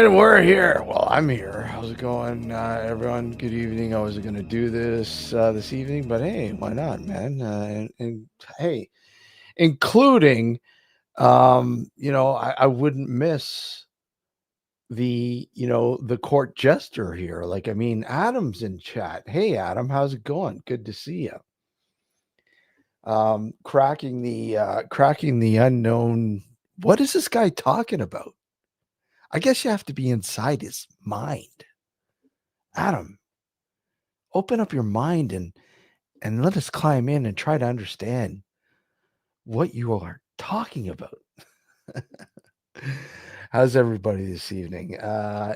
right, we're here. Well, I'm here. How's it going, everyone? Good evening. I was going to do this evening, but hey, why not, man? And hey, including, I wouldn't miss the court jester here. Like, I mean, Adam's in chat. Hey, Adam, how's it going? Good to see you. Cracking the unknown. What is this guy talking about? I guess you have to be inside his mind. Adam, open up your mind and let us climb in and try to understand what you are talking about. How's everybody this evening?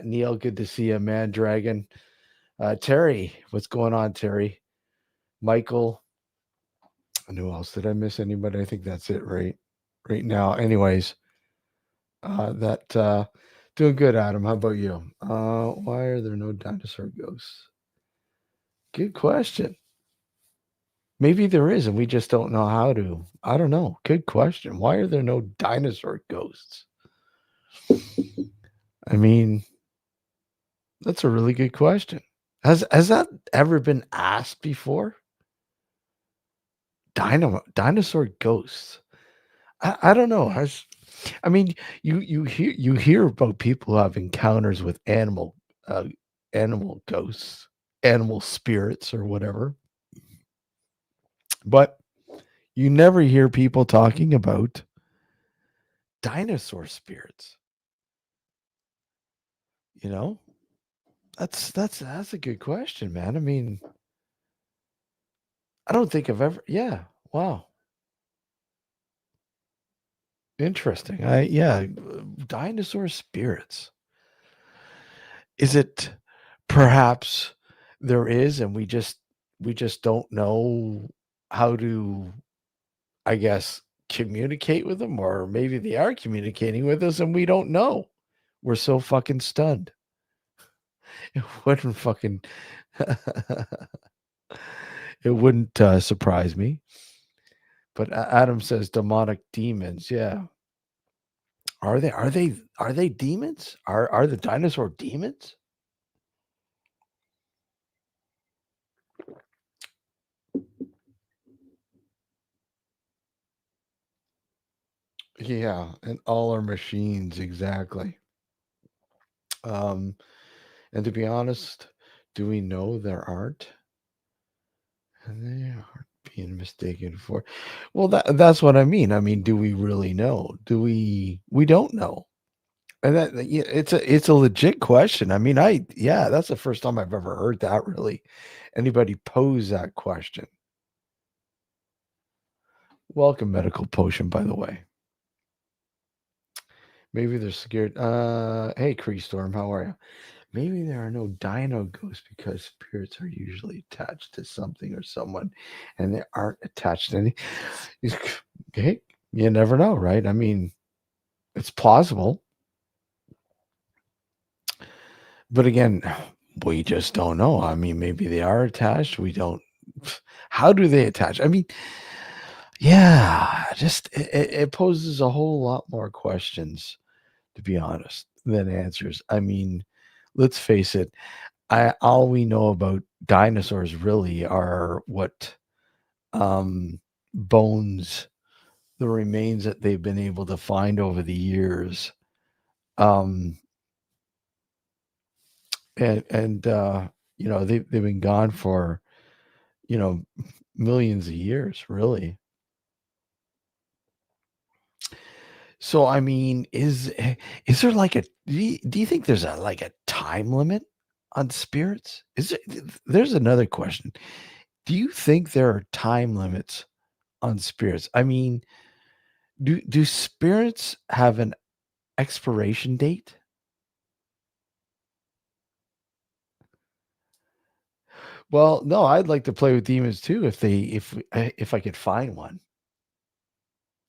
Neil, good to see you, man. Dragon. Terry, what's going on, Terry? Michael. And who else? Did I miss anybody? I think that's it right now. Anyways, that doing good, Adam. How about you? Why are there no dinosaur ghosts? Good question. Maybe there is, and we just don't know how to. I don't know. Good question. Why are there no dinosaur ghosts? I mean, that's a really good question. Has that ever been asked before? Dinosaur ghosts. I don't know. I mean, you hear about people who have encounters with animal ghosts, animal spirits, or whatever, but you never hear people talking about dinosaur spirits. You know, that's a good question, man. I mean, I don't think I've ever. Yeah, wow, interesting. Dinosaur spirits. Is it perhaps there is, and we just don't know how to, I guess, communicate with them, or maybe they are communicating with us and we don't know. We're so fucking stunned. It wouldn't fucking it wouldn't surprise me. But Adam says demonic demons. Yeah. Are they demons? Are the dinosaur demons? Yeah, and all are machines, exactly. Um, and to be honest, do we know there aren't? And they aren't being mistaken for. Well, that's what I mean. I mean, do we really know? We don't know. And yeah, it's a legit question. I mean, yeah, that's the first time I've ever heard that really anybody pose that question. Welcome, medical potion, by the way. Maybe they're scared. Hey, Cree Storm, how are you? Maybe there are no dino ghosts because spirits are usually attached to something or someone, and they aren't attached to any. Hey, you never know, right? I mean, it's plausible, but again, we just don't know. I mean, maybe they are attached. We don't. How do they attach? I mean, yeah, just it poses a whole lot more questions, to be honest, than answers. I mean, let's face it. I all we know about dinosaurs really are what bones, the remains that they've been able to find over the years, um, and they've been gone for you know millions of years, really. So I mean, is there like a do you think there's a like a time limit on spirits? Is it there's another question. Do you think there are time limits on spirits? I mean, do spirits have an expiration date? Well, no, I'd like to play with demons too if I could find one,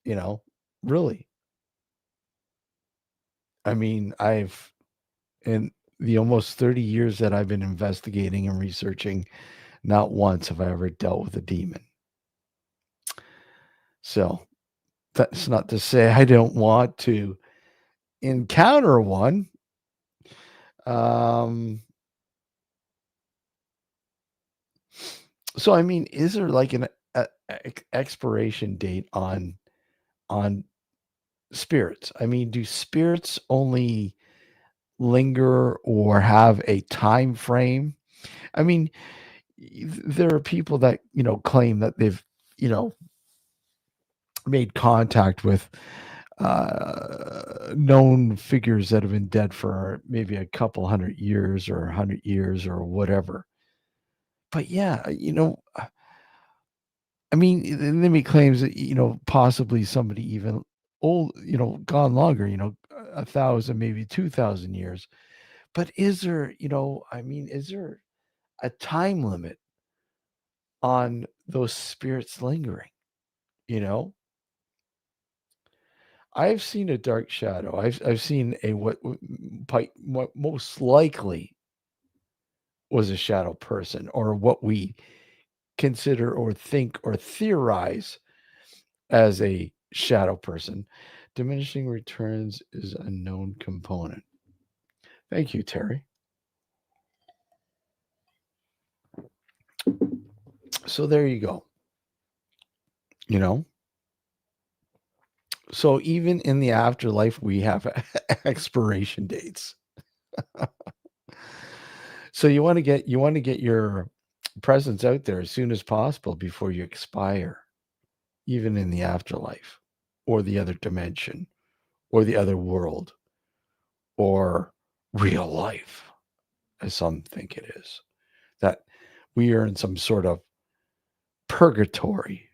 you know. Really. I mean, I've in the almost 30 years that I've been investigating and researching, not once have I ever dealt with a demon. So, that's not to say I don't want to encounter one. Um, so I mean, is there like an expiration date on spirits? I mean, do spirits only linger or have a time frame? I mean, there are people that claim that they've you know made contact with known figures that have been dead for maybe a couple 100 years or 100 years or whatever. But yeah, I mean, and then he claims that possibly somebody even old, gone longer, 1,000, maybe 2,000 years. But is there, I mean, is there a time limit on those spirits lingering? You know, I've seen a dark shadow. I've seen a what most likely was a shadow person, or what we consider or think or theorize as a shadow person. Diminishing returns is a known component. Thank you, Terry. So there you go. You know, so even in the afterlife, we have expiration dates. So you want to get your presence out there as soon as possible before you expire, even in the afterlife, or the other dimension, or the other world, or real life, as some think it is. That we are in some sort of purgatory.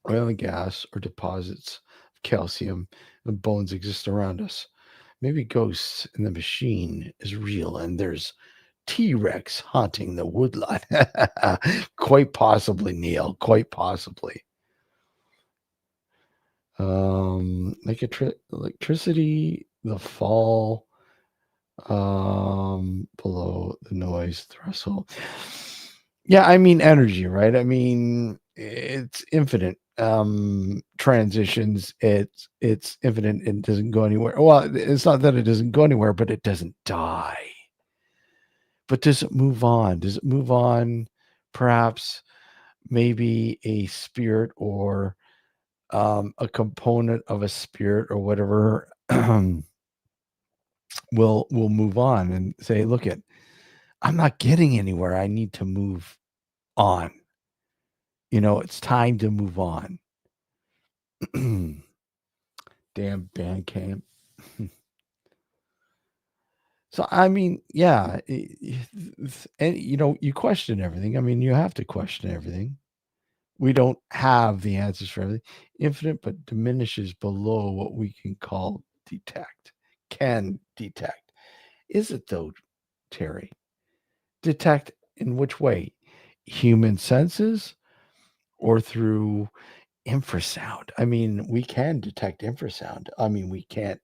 Oil and gas or deposits of calcium and bones exist around us. Maybe ghosts in the machine is real and there's T-Rex haunting the woodlot. Quite possibly, Neil. Quite possibly. Electricity, the fall below the noise threshold. Yeah, I mean energy, right? I mean it's infinite. Transitions, it's infinite and doesn't go anywhere. Well, it's not that it doesn't go anywhere, but it doesn't die. But does it move on? Does it move on? Perhaps maybe a spirit or a component of a spirit or whatever will move on and say, look it, I'm not getting anywhere. I need to move on. It's time to move on. Damn Bandcamp. So I mean, yeah, and you question everything. I mean, you have to question everything. We don't have the answers for everything. Infinite, but diminishes below what we can call detect. Can detect. Is it though, Terry? Detect in which way? Human senses or through infrasound? I mean, we can detect infrasound. I mean, we can't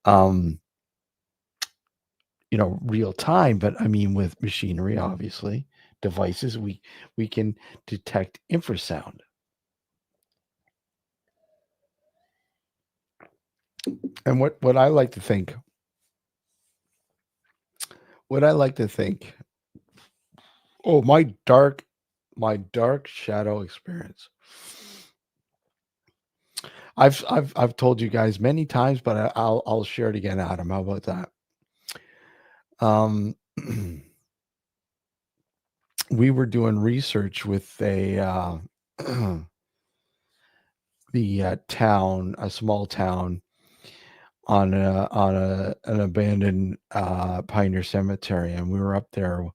um real time, but I mean with machinery, obviously, devices, we can detect infrasound. And what I like to think, what I like to think, oh, my dark shadow experience. I've told you guys many times, but I'll share it again, Adam. How about that? Um, we were doing research with a small town on an abandoned pioneer cemetery, and we were up there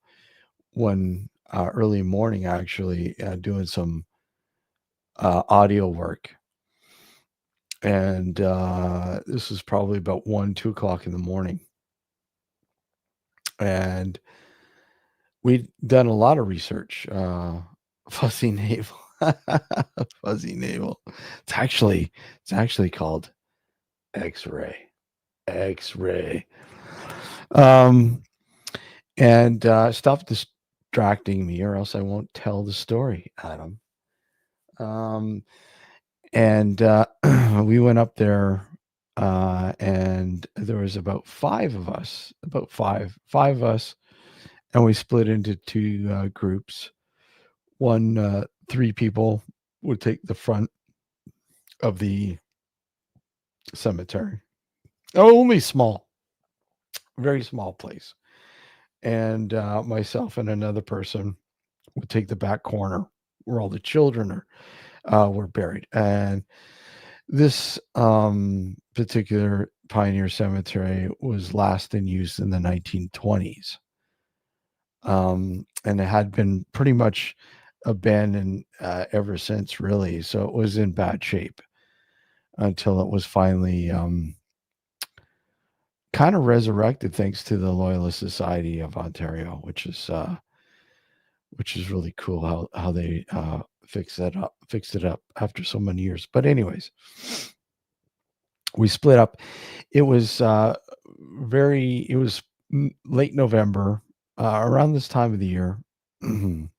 one early morning, actually, doing some audio work. And this was probably about 1, 2 o'clock in the morning. And we'd done a lot of research. Fuzzy navel. Fuzzy navel. It's actually called X-ray. X-ray. Um, and stop distracting me, or else I won't tell the story, Adam. Um, and we went up there and there was about five of us, five of us, and we split into two groups. One, three people would take the front of the cemetery. Oh, only small, very small place. And myself and another person would take the back corner where all the children were buried. And this particular pioneer cemetery was last in use in the 1920s. And it had been pretty much abandoned ever since, really. So it was in bad shape until it was finally kind of resurrected thanks to the Loyalist Society of Ontario, which is really cool how they fixed it up after so many years. But anyways, we split up. It was it was late November, around this time of the year. And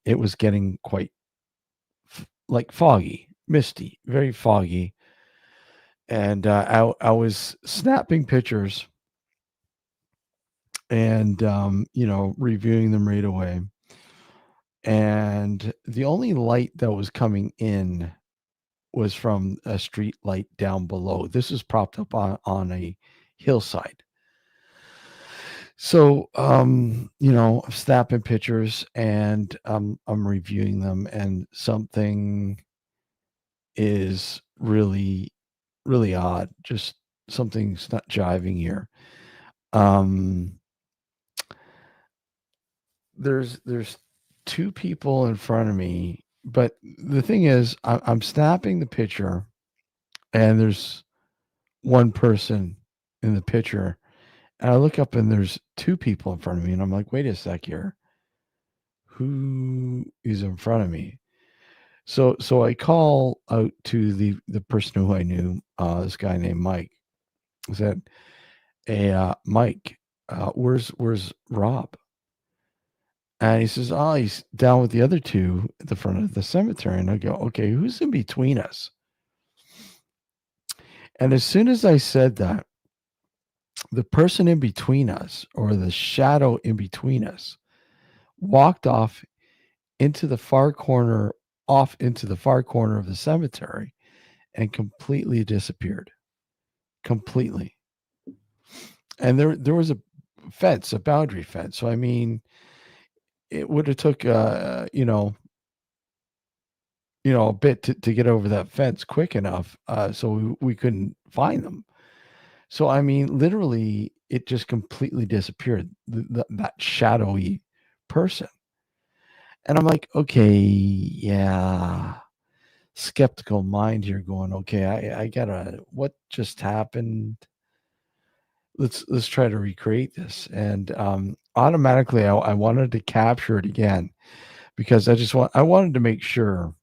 it was getting quite like foggy, misty, very foggy. And I was snapping pictures and reviewing them right away. And the only light that was coming in was from a street light down below. This is propped up on a hillside. So, I'm snapping pictures and I'm reviewing them, and something is really, really odd. Just something's not jiving here. Um, there's two people in front of me, but the thing is, I'm snapping the picture, and there's one person in the picture, and I look up and there's two people in front of me, and I'm like, wait a sec here, who is in front of me? So I call out to the person who I knew, this guy named Mike. I said, "Hey, Mike, where's Rob?" And he says, "Oh, he's down with the other two at the front of the cemetery." And I go, "Okay, who's in between us?" And as soon as I said that, the person in between us, or the shadow in between us, walked off into the far corner of the cemetery, and completely disappeared. Completely. And there was a fence, a boundary fence. So I mean, it would have took a bit to get over that fence quick enough, so we couldn't find them. So I mean, literally, it just completely disappeared. That shadowy person, and I'm like, okay, yeah, skeptical mind here, going, okay, I gotta, what just happened? Let's try to recreate this, and automatically, I wanted to capture it again because I wanted to make sure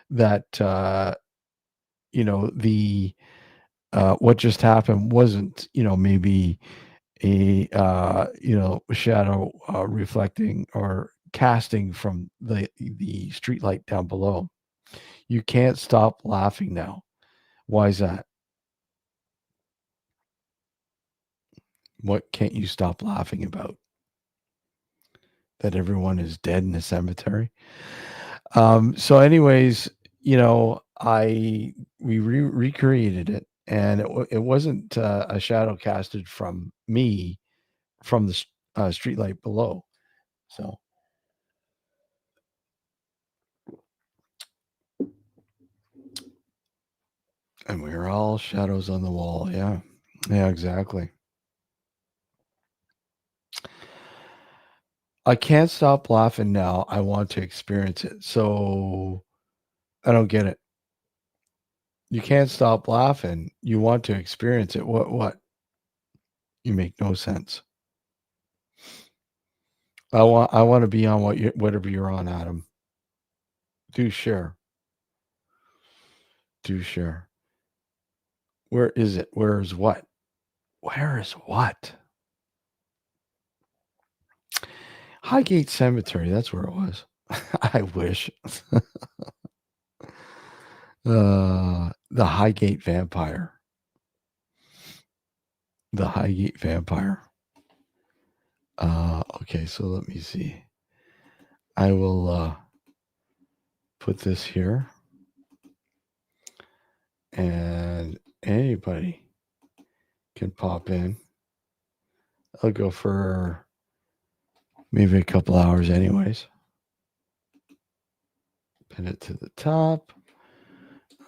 that the what just happened wasn't, maybe a shadow reflecting or casting from the street light down below. You can't stop laughing now. Why is that? What can't you stop laughing about? That everyone is dead in the cemetery. So anyways, I we recreated it, and it wasn't a shadow casted from me from the street light below. So, and we are all shadows on the wall. Yeah. Yeah, exactly. I can't stop laughing now. I want to experience it. So I don't get it. You can't stop laughing. You want to experience it. What? You make no sense. I want to be on whatever you're on, Adam. Do share. Do share. Where is it? Where is what? Where is what? Highgate Cemetery. That's where it was. I wish. the Highgate Vampire. The Highgate Vampire. Okay, so let me see. I will put this here, and anybody can pop in. I'll go for maybe a couple hours, anyways. Pin it to the top,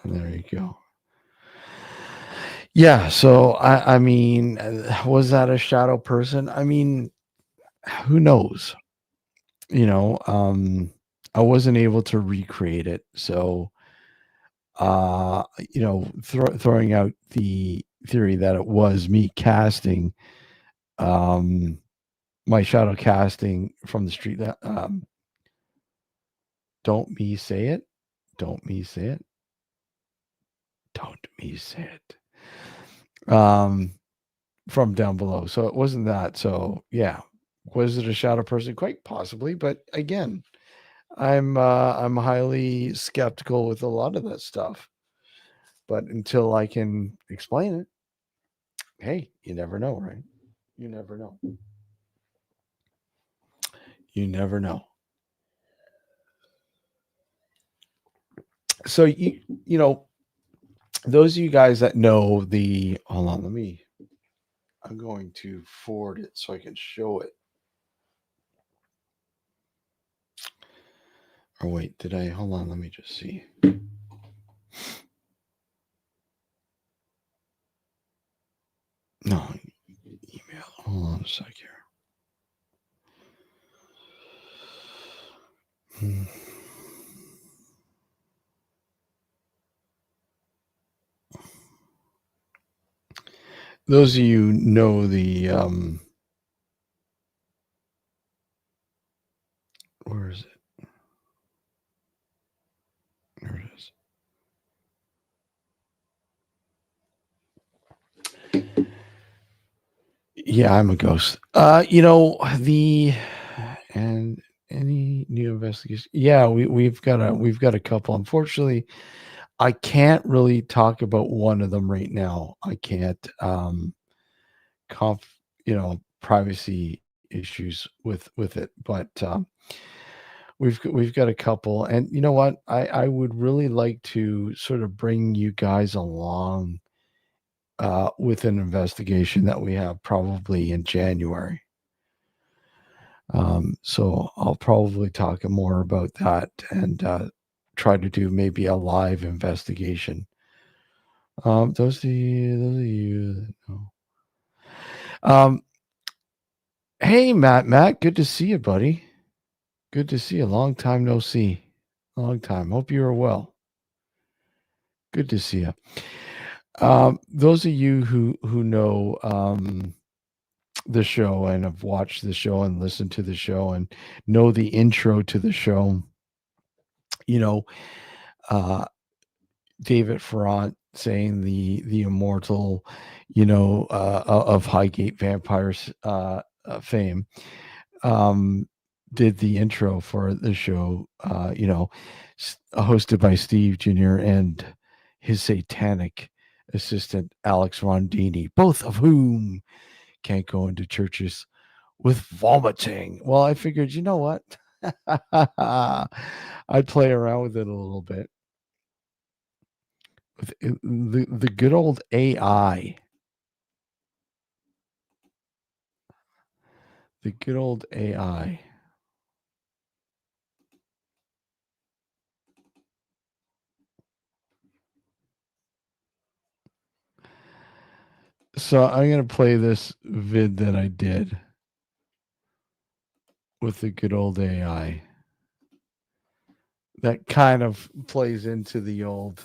and there you go. Yeah, so I mean, was that a shadow person? I mean, who knows? I wasn't able to recreate it, so throwing out the theory that it was me casting, um, my shadow casting from the street. Don't me say it. Don't me say it. Don't me say it. From down below. So it wasn't that. So yeah, was it a shadow person? Quite possibly, but again, I'm highly skeptical with a lot of that stuff. But until I can explain it, hey, you never know, right? You never know. You never know. So those of you guys that know the hold on, I'm going to forward it so I can show it. Or wait, did I hold on, let me just see. No, email. Hold on a sec here. Those of you know the where is it? There it is. Yeah, I'm a ghost. And any new investigation? Yeah, we've got a couple. Unfortunately, I can't really talk about one of them right now. I can't privacy issues with it, but we've got a couple. And you know what? I would really like to sort of bring you guys along with an investigation that we have probably in January. So I'll probably talk more about that and try to do maybe a live investigation. Those of you that know. Hey Matt, good to see you, buddy. Good to see you. Long time no see. Long time. Hope you are well. Good to see you. Those of you who know the show and have watched the show and listened to the show and know the intro to the show, you know, uh, David Ferrant saying the immortal, of Highgate Vampires fame, did the intro for the show, hosted by Steve Jr. and his satanic assistant Alex Rondini, both of whom can't go into churches with vomiting. Well, I figured, you know what? I'd play around with it a little bit. With the good old AI. The good old AI. So I'm going to play this vid that I did with the good old AI. That kind of plays into the old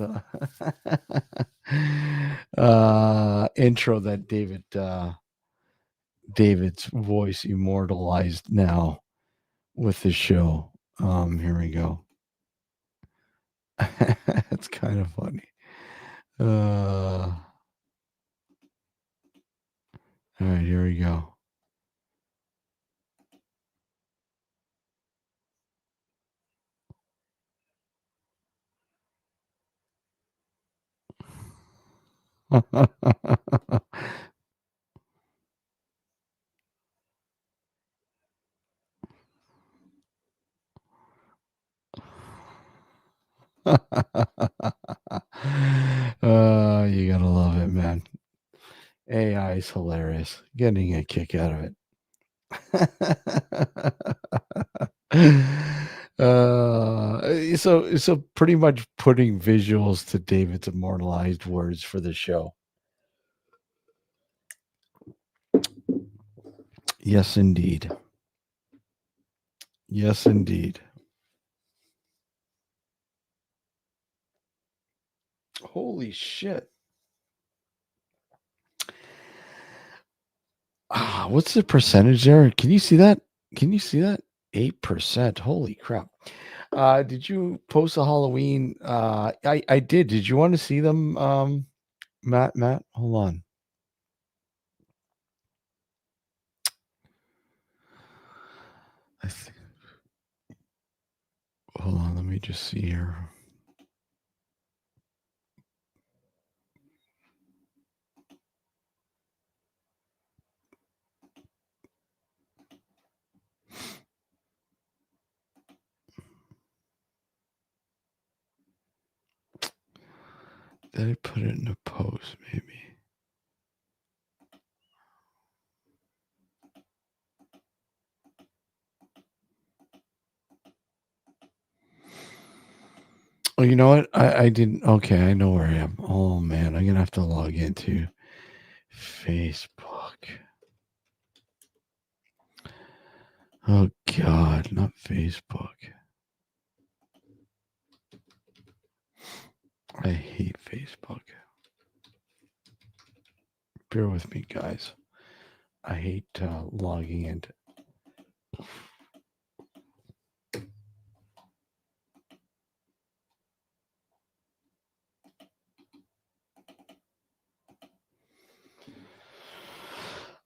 intro that David's voice immortalized now with the show. Here we go. It's kind of funny. All right, here we go. You gotta love it, man. AI is hilarious. Getting a kick out of it. So pretty much putting visuals to David's immortalized words for the show. Yes, indeed. Yes, indeed. Holy shit. What's the percentage there? Can you see that? Can you see that? 8%. Holy crap. Did you post a Halloween? I did. Did you want to see them? Matt, hold on. Hold on, let me just see here. Did I put it in a post, maybe? Oh, you know what? I didn't. Okay, I know where I am. Oh man, I'm gonna have to log into Facebook. Oh God, not Facebook. I hate Facebook. Bear with me, guys. I hate logging into.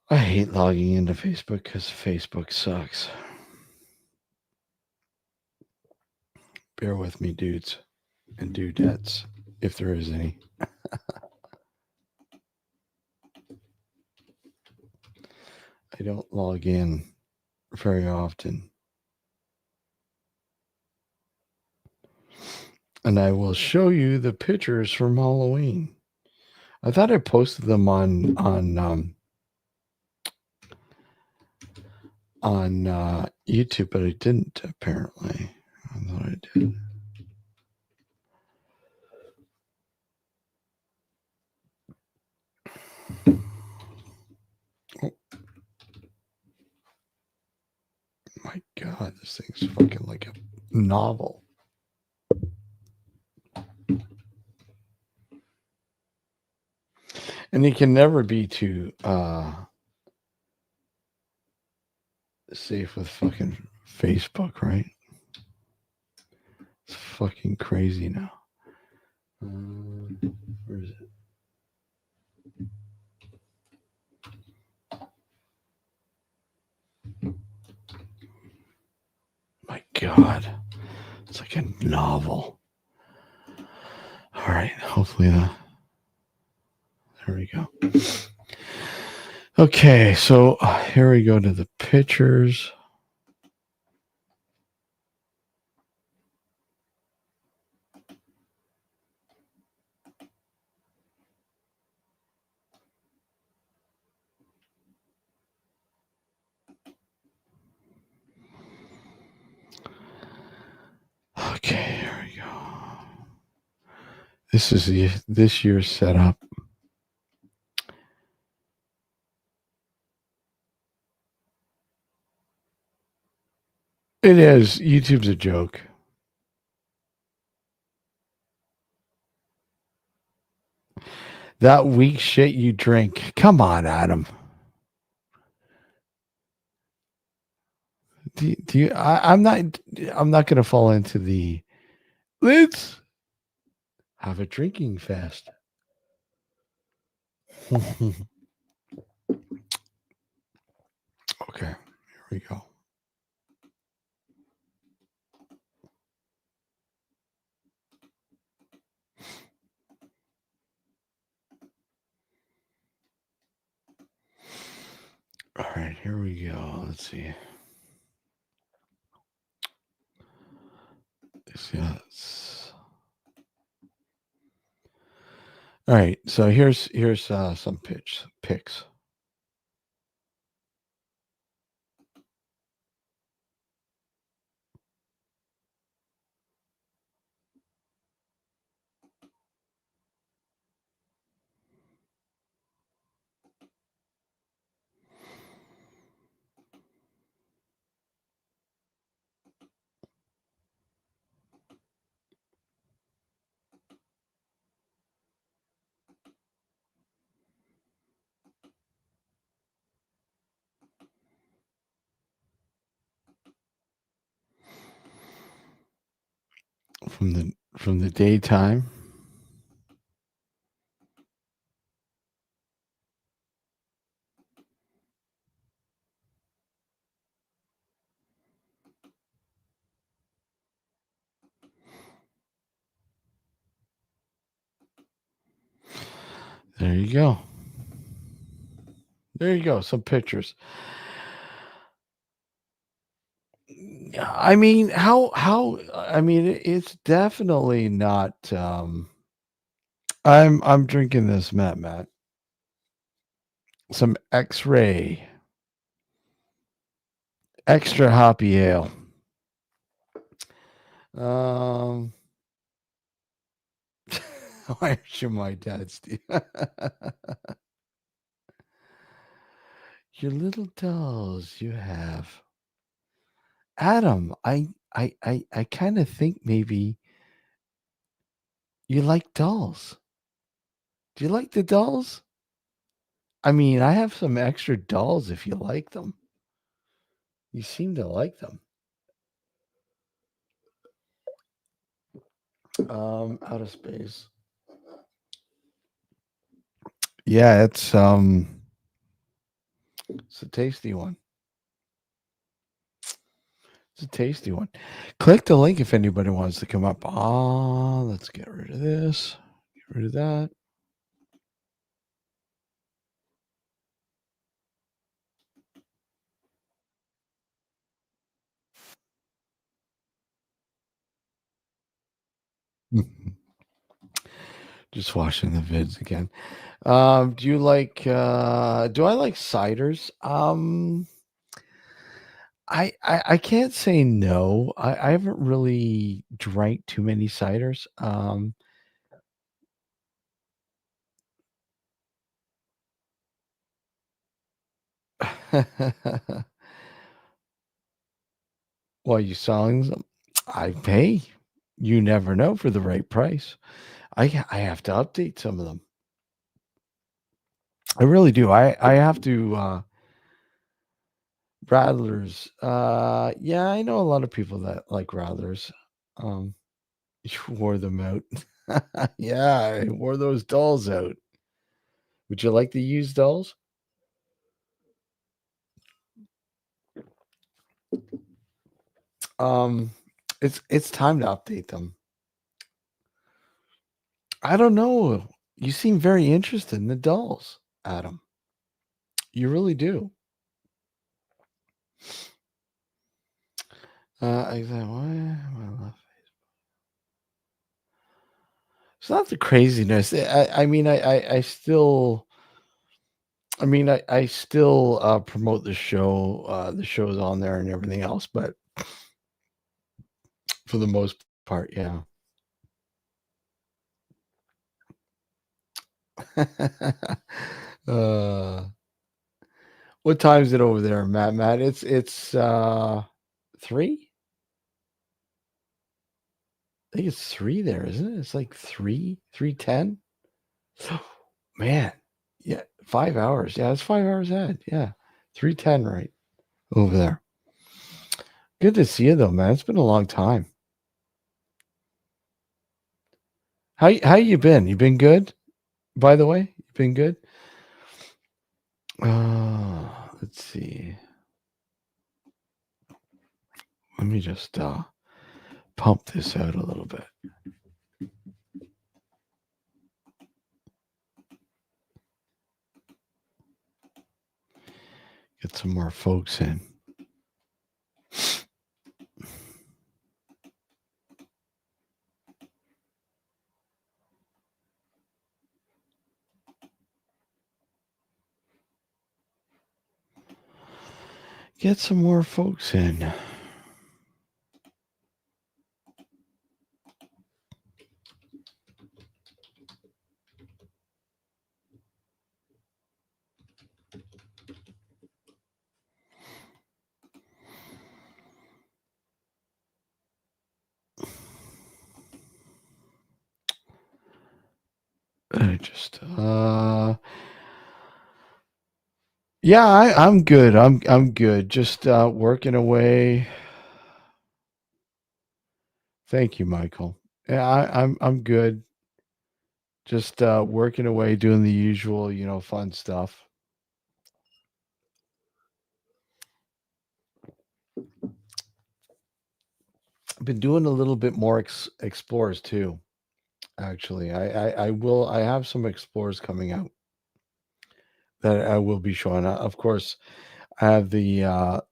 I hate logging into Facebook because Facebook sucks. Bear with me, dudes and dudettes, if there is any. I don't log in very often. And I will show you the pictures from Halloween. I thought I posted them on YouTube, but I didn't apparently. I thought I did. Oh. My God, this thing's fucking like a novel. And it can never be too safe with fucking Facebook, right? It's fucking crazy now. Where is it? My God, it's like a novel. All right, hopefully there we go. Okay, so here we go to the pictures. Okay, here we go. This is this year's setup. It is. YouTube's a joke. That weak shit you drink. Come on, Adam. Do you? I'm not going to fall into the. Let's have a drinking fest. Okay, here we go. All right, here we go. Let's see. Yes. All right, so here's some pics from the daytime. There you go. There you go. Some pictures. I mean, how? I mean, it's definitely not. I'm drinking this, Matt. Some X-ray, extra hoppy ale. Um, why aren't you my dad, Steve? Your little dolls you have. Adam, I kind of think maybe you like dolls. Do you like the dolls? I mean, I have some extra dolls if you like them. You seem to like them. Outer space. Yeah, it's a tasty one. It's a tasty one. Click the link if anybody wants to come up. Let's get rid of this. Get rid of that. Just watching the vids again. Do you like do I like ciders? I can't say no. I haven't really drank too many ciders. While you selling them, I pay. You never know for the right price. I have to update some of them. I really do. I have to Rattlers. Yeah, I know a lot of people that like Rattlers. Um, you wore them out. Yeah, I wore those dolls out. Would you like to use dolls? Um, it's time to update them. I don't know. You seem very interested in the dolls, Adam. You really do. Exactly. Why am I left? It's not the craziness. I mean, I still, I still promote the show. The show's on there and everything else, but for the most part, yeah. uh, what time is it over there, Matt? It's 3. I think it's 3 there, isn't it? It's like 3:10. Man, yeah, 5 hours. Yeah, it's 5 hours ahead. Yeah, 3:10 right over there. Good to see you though, man. It's been a long time. How you been? You been good? By the way, you been good? Let's see. Let me just pump this out a little bit. Get some more folks in. Get some more folks in. I just yeah, I'm good. I'm good. Just working away. Thank you, Michael. Yeah, I'm good. Just working away, doing the usual, fun stuff. I've been doing a little bit more explores too. Actually, I have some explores coming out that I will be showing. Of course, I have the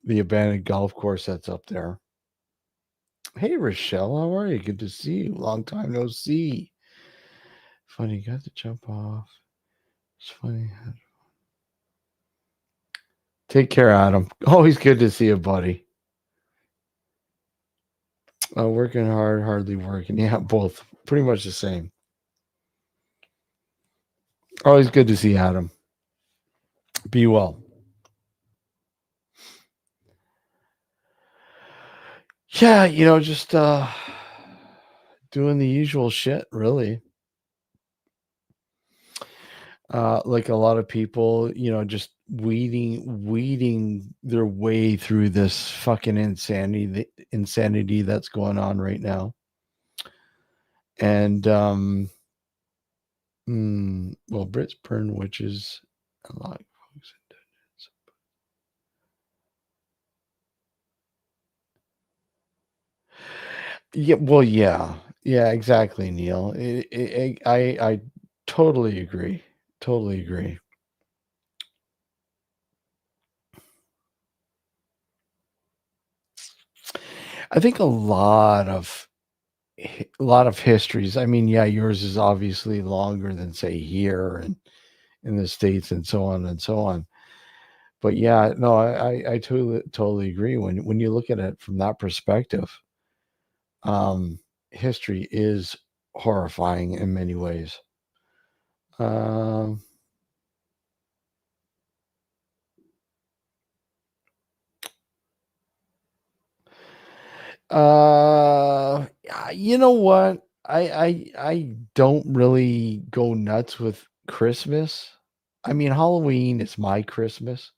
abandoned golf course that's up there. Hey, Rochelle, how are you? Good to see you. Long time no see. Funny, you got to jump off. It's funny. Take care, Adam. Always good to see you, buddy. Working hard, hardly working. Yeah, both. Pretty much the same. Always good to see Adam. Be well. Yeah, just doing the usual shit, really. Like a lot of people, just weeding their way through this fucking insanity that's going on right now. And well, Brits burn witches a lot of folks. Yeah, well, yeah, exactly, Neil. I totally agree. Totally agree. I think a lot of histories. I mean, yeah, yours is obviously longer than say here and in the States and so on and so on. But yeah, no, I totally agree. When you look at it from that perspective, history is horrifying in many ways. Um, you know what? I don't really go nuts with Christmas. I mean, Halloween is my Christmas,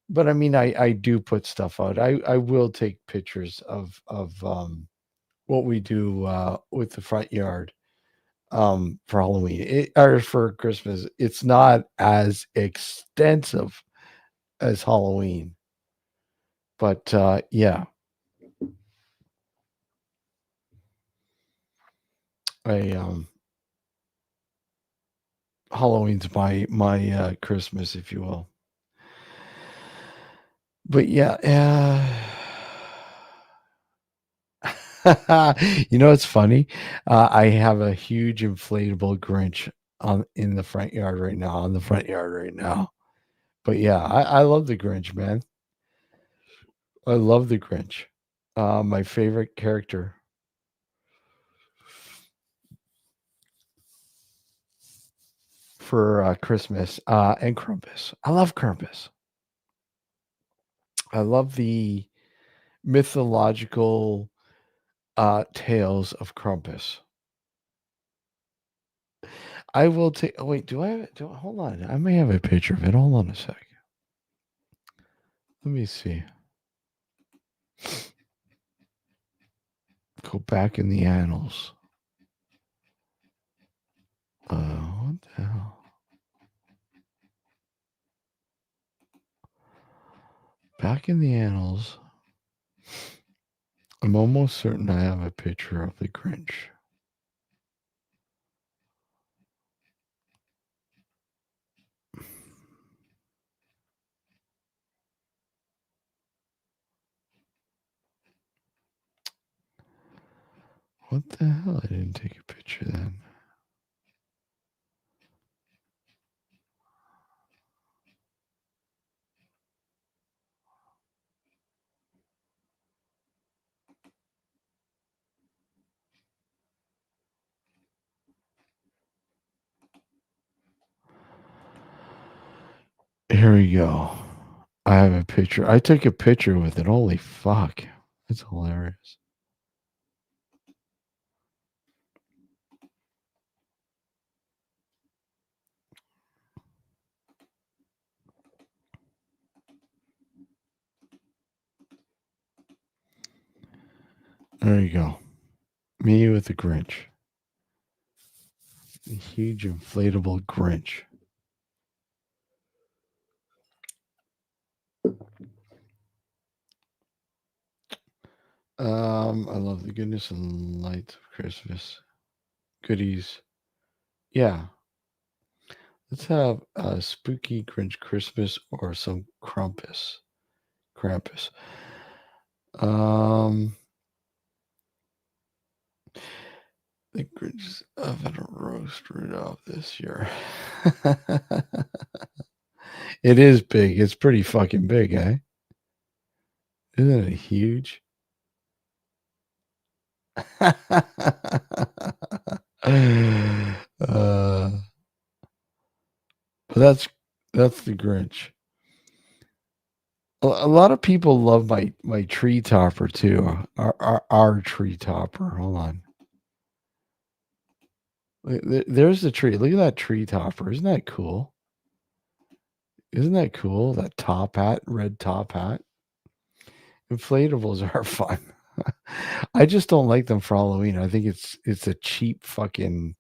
but I mean, I do put stuff out. I will take pictures of what we do with the front yard for Halloween or for Christmas. It's not as extensive as Halloween, but yeah, I Halloween's my Christmas, if you will. But yeah, it's funny. I have a huge inflatable Grinch in the front yard right now. On the front yard right now. But yeah, I love the Grinch, man. I love the Grinch. My favorite character for Christmas and Krampus. I love Krampus. I love the mythological tales of Krampus. I will take. Oh, wait, do I have it? Hold on. I may have a picture of it. Hold on a sec. Let me see. Go back in the annals. What the hell? Back in the annals. I'm almost certain I have a picture of the Grinch. What the hell? I didn't take a picture then. Here we go. I have a picture. I took a picture with it. Holy fuck. It's hilarious. There you go. Me with the Grinch. A huge inflatable Grinch. I love the goodness and light of Christmas. Goodies. Yeah. Let's have a spooky Grinch Christmas or some Krampus. Um, the Grinch's oven roast Rudolph this year. It is big. It's pretty fucking big, eh? Isn't it huge? But that's the Grinch. A lot of people love my tree topper too. Our tree topper. Hold on. There's the tree. Look at that tree topper. Isn't that cool? Isn't that cool? That top hat, red top hat. Inflatables are fun. I just don't like them for Halloween. I think it's a cheap thing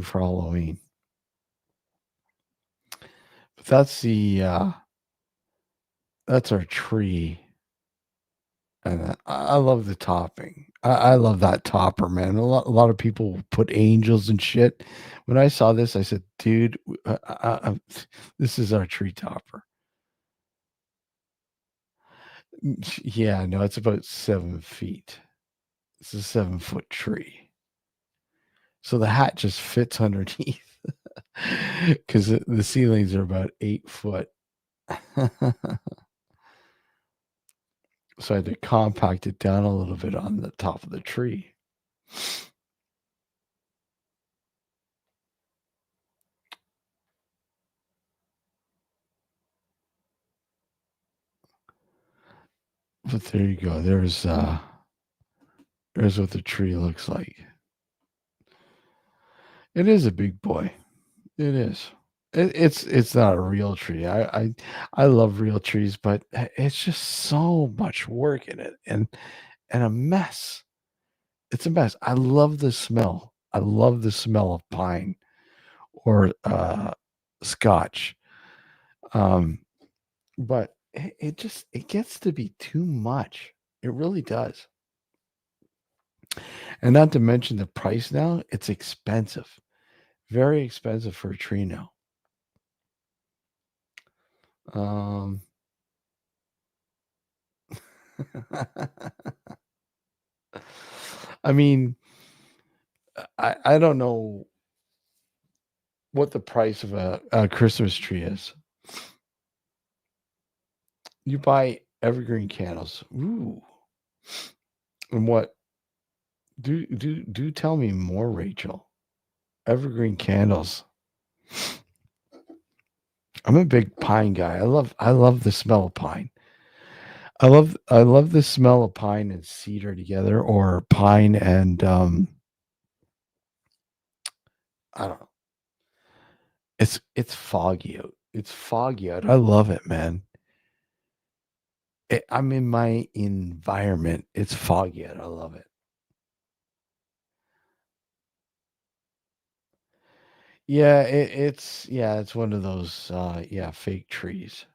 for Halloween. But that's our tree. And I love the topping. I love that topper, man. A lot of people put angels and shit. When I saw this, I said, "Dude, this is our tree topper." Yeah, no, it's about 7 feet. It's a 7-foot tree, so the hat just fits underneath because the ceilings are about 8 foot. So I had to compact it down a little bit on the top of the tree. But there you go. There's what the tree looks like. It is a big boy. It is. It's not a real tree. I love real trees, but it's just so much work in it and a mess. It's a mess. I love the smell. I love the smell of pine or scotch. Um, but it gets to be too much. It really does. And not to mention the price now, it's expensive. Very expensive for a tree now. Um I mean, I don't know what the price of a Christmas tree is. You buy evergreen candles. Ooh. And what do tell me more, Rachel. Evergreen candles. I'm a big pine guy. I love the smell of pine. I love the smell of pine and cedar together or pine and I don't know. It's foggy out. It's foggy out. I love it, man. I'm in my environment. It's foggy out. I love it. Yeah, it's one of those fake trees.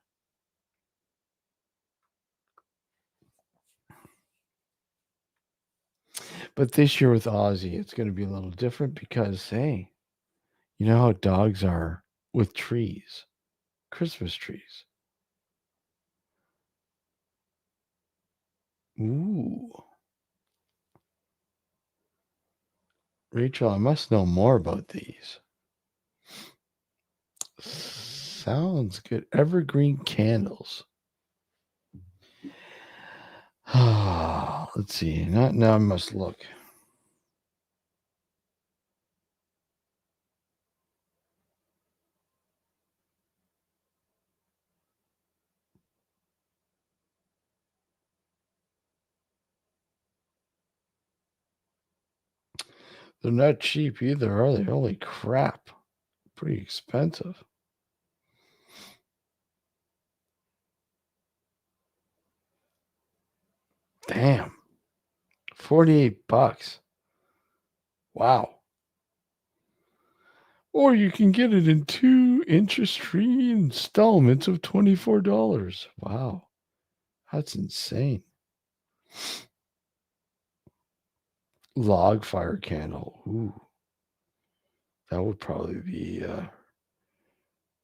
But this year with Ozzy, it's going to be a little different because hey, you know how dogs are with trees, Christmas trees. Ooh. Rachel, I must know more about these. Sounds good. Evergreen candles. Let's see. Now I must look. They're not cheap either, are they? Holy crap. Pretty expensive. Damn. $48. Wow. Or you can get it in 2 interest-free installments of $24. Wow. That's insane. Log fire candle. Ooh. That would probably be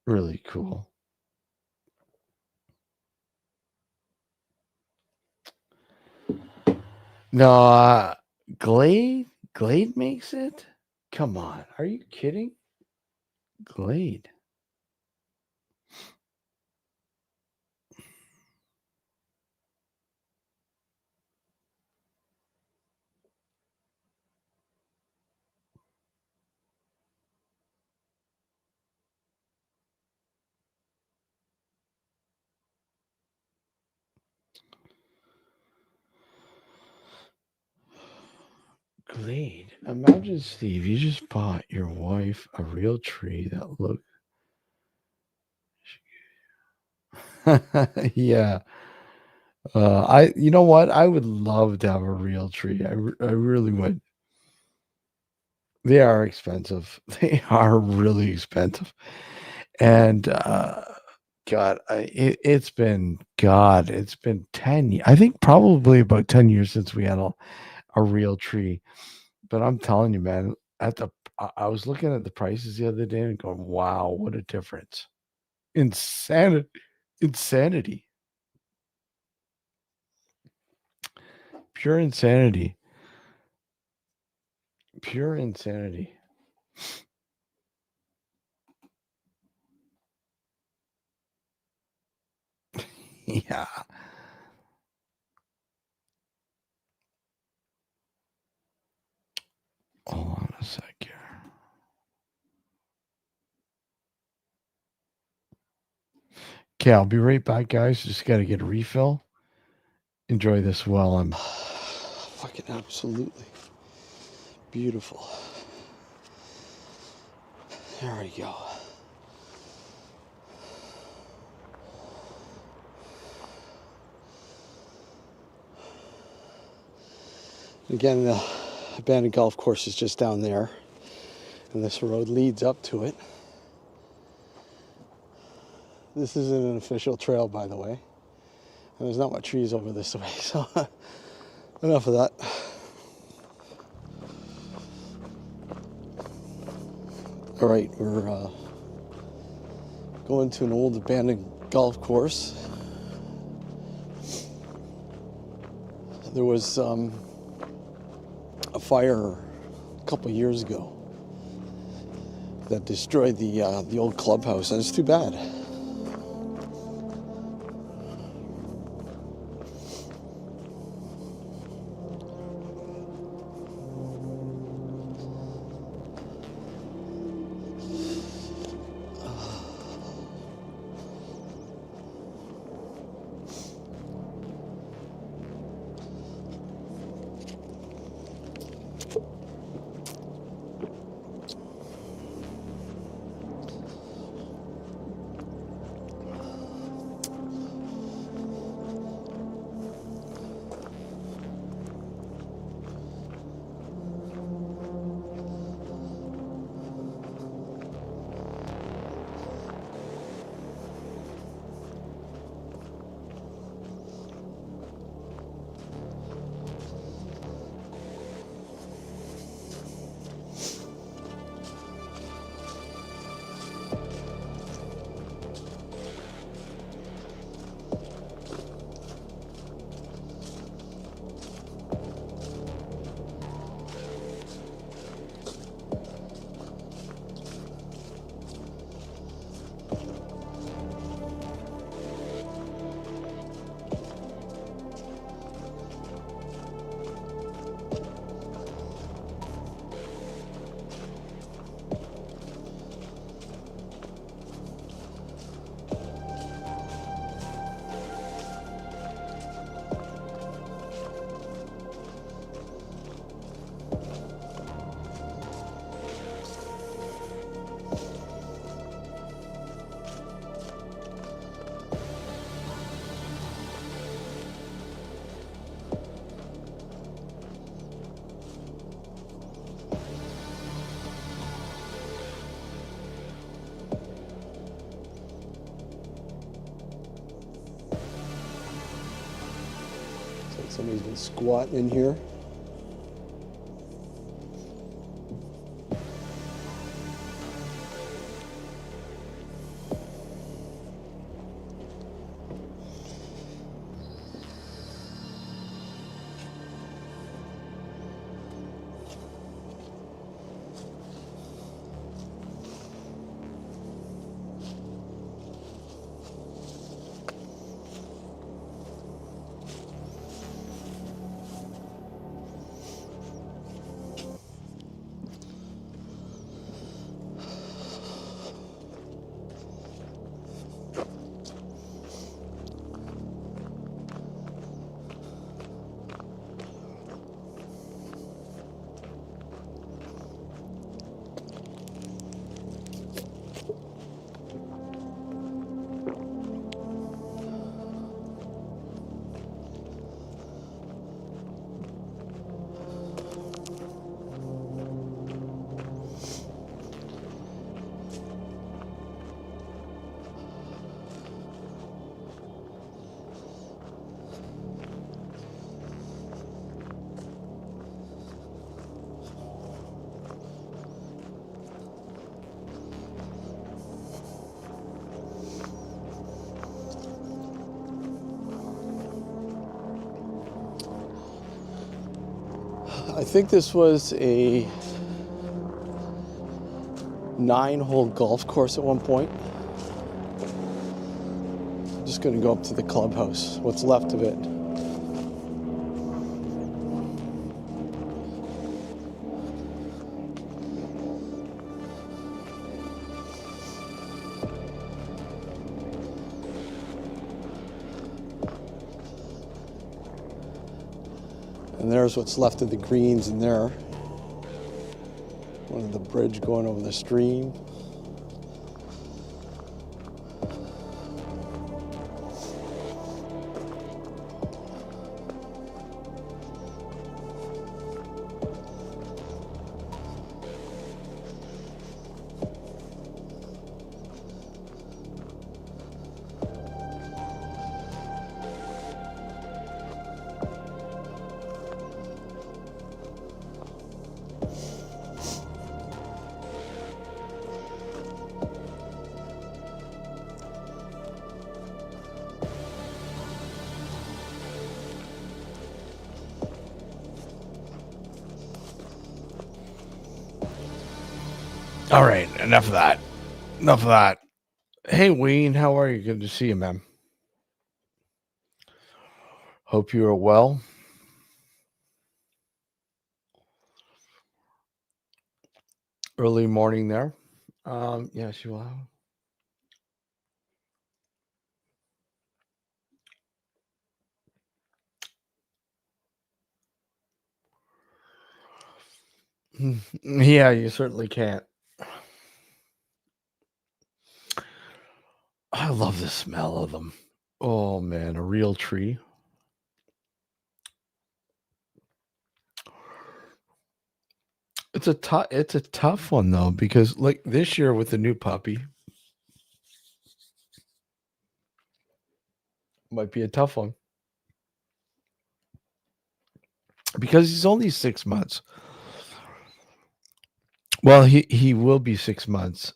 really cool. No, Glade makes it? Come on. Are you kidding? Glade. Glade. Imagine, Steve, you just bought your wife a real tree that looked. Yeah. You know what? I would love to have a real tree. I really would. They are expensive. They are really expensive. And God, it's been 10. I think probably about 10 years since we had a real tree. But I'm telling you, man, I was looking at the prices the other day and going, wow, what a difference. Insanity. Pure insanity. Pure insanity. Yeah. Hold on a sec here. Okay, I'll be right back, guys. Just got to get a refill. Enjoy this while I'm fucking absolutely beautiful. There we go. Again, the abandoned golf course is just down there, and this road leads up to it. This isn't an official trail, by the way, and there's not much trees over this way, so enough of that. All right, we're going to an old abandoned golf course. There was a fire a couple of years ago that destroyed the old clubhouse, and it's too bad. Somebody's been squatting in here. I think this was a 9-hole golf course at one point. I'm just going to go up to the clubhouse, what's left of it. And there's what's left of the greens in there. One of the bridge going over the stream. All right, enough of that. Enough of that. Hey, Wayne, how are you? Good to see you, man. Hope you are well. Early morning there. Yes, you are. Yeah, you certainly can't. I love the smell of them. Oh man, a real tree. It's a tough one though, because like this year with the new puppy might be a tough one. Because he's only 6 months. Well, he will be 6 months.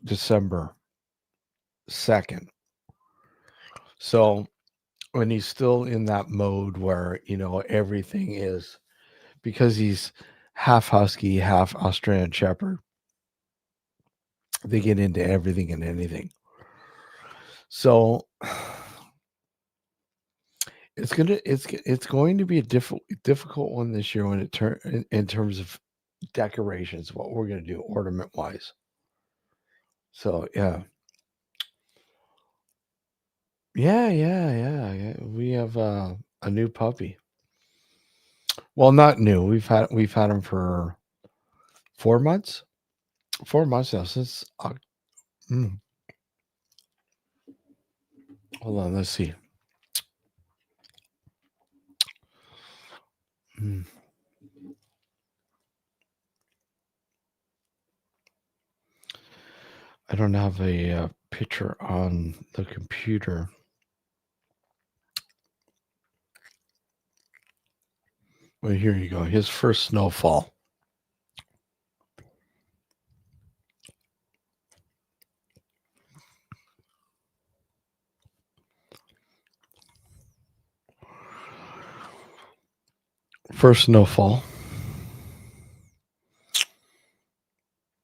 December 2nd. So when he's still in that mode where everything is, because he's half husky, half Australian Shepherd, they get into everything and anything. So it's going to be a difficult one this year when it in terms of decorations, what we're going to do ornament wise. So yeah. Yeah. We have a new puppy. Well, not new. We've had him for 4 months. 4 months now since. Hold on, let's see. Mm. I don't have a picture on the computer. Well, here you go. His first snowfall. First snowfall.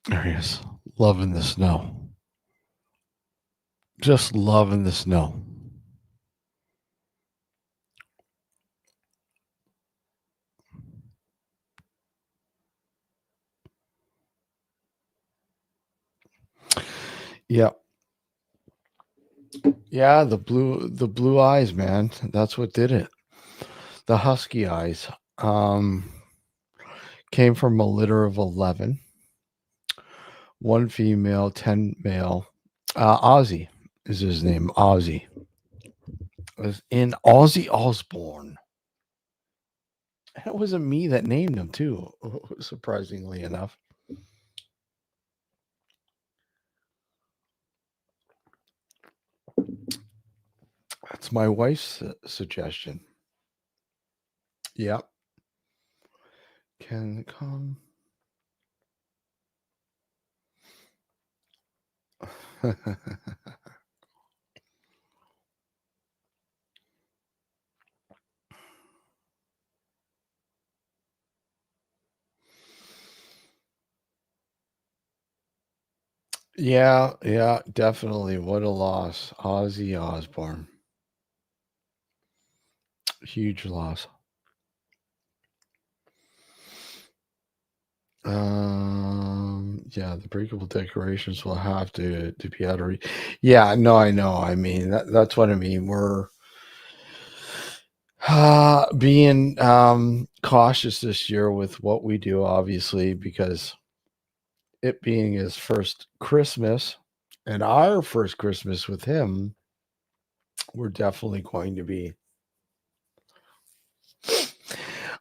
There he is. Loving the snow. Just loving the snow. Yeah. Yeah, the blue eyes, man. That's what did it. The husky eyes. Came from a litter of 11. One female, 10 male. Ozzy is his name. Ozzy. Was in Ozzy Osbourne. It wasn't me that named him, too, surprisingly enough. That's my wife's suggestion. Yep. Can come. Yeah, definitely. What a loss. Ozzy Osbourne. Huge loss. Yeah, the breakable decorations will have to be out of yeah, no, I know. I mean, that's what I mean. We're being cautious this year with what we do, obviously, because it being his first Christmas and our first Christmas with him, we're definitely going to be.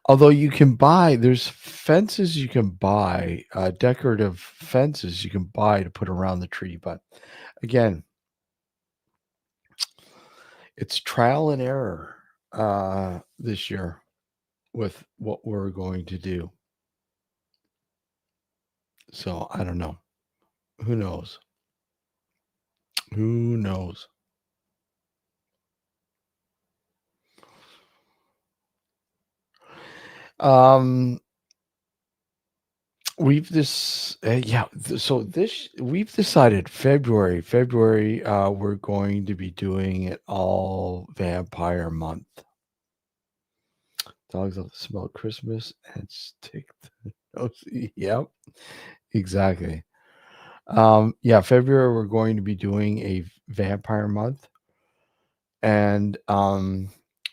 Although you can buy, there's fences you can buy, decorative fences you can buy to put around the tree. But again, it's trial and error this year with what we're going to do. So I don't know. Who knows? Who knows? Um, we've this yeah. So this we've decided February. We're going to be doing it all Vampire Month. Dogs love to smell Christmas and stick the nose. Yep, exactly. Yeah, February we're going to be doing a Vampire Month, and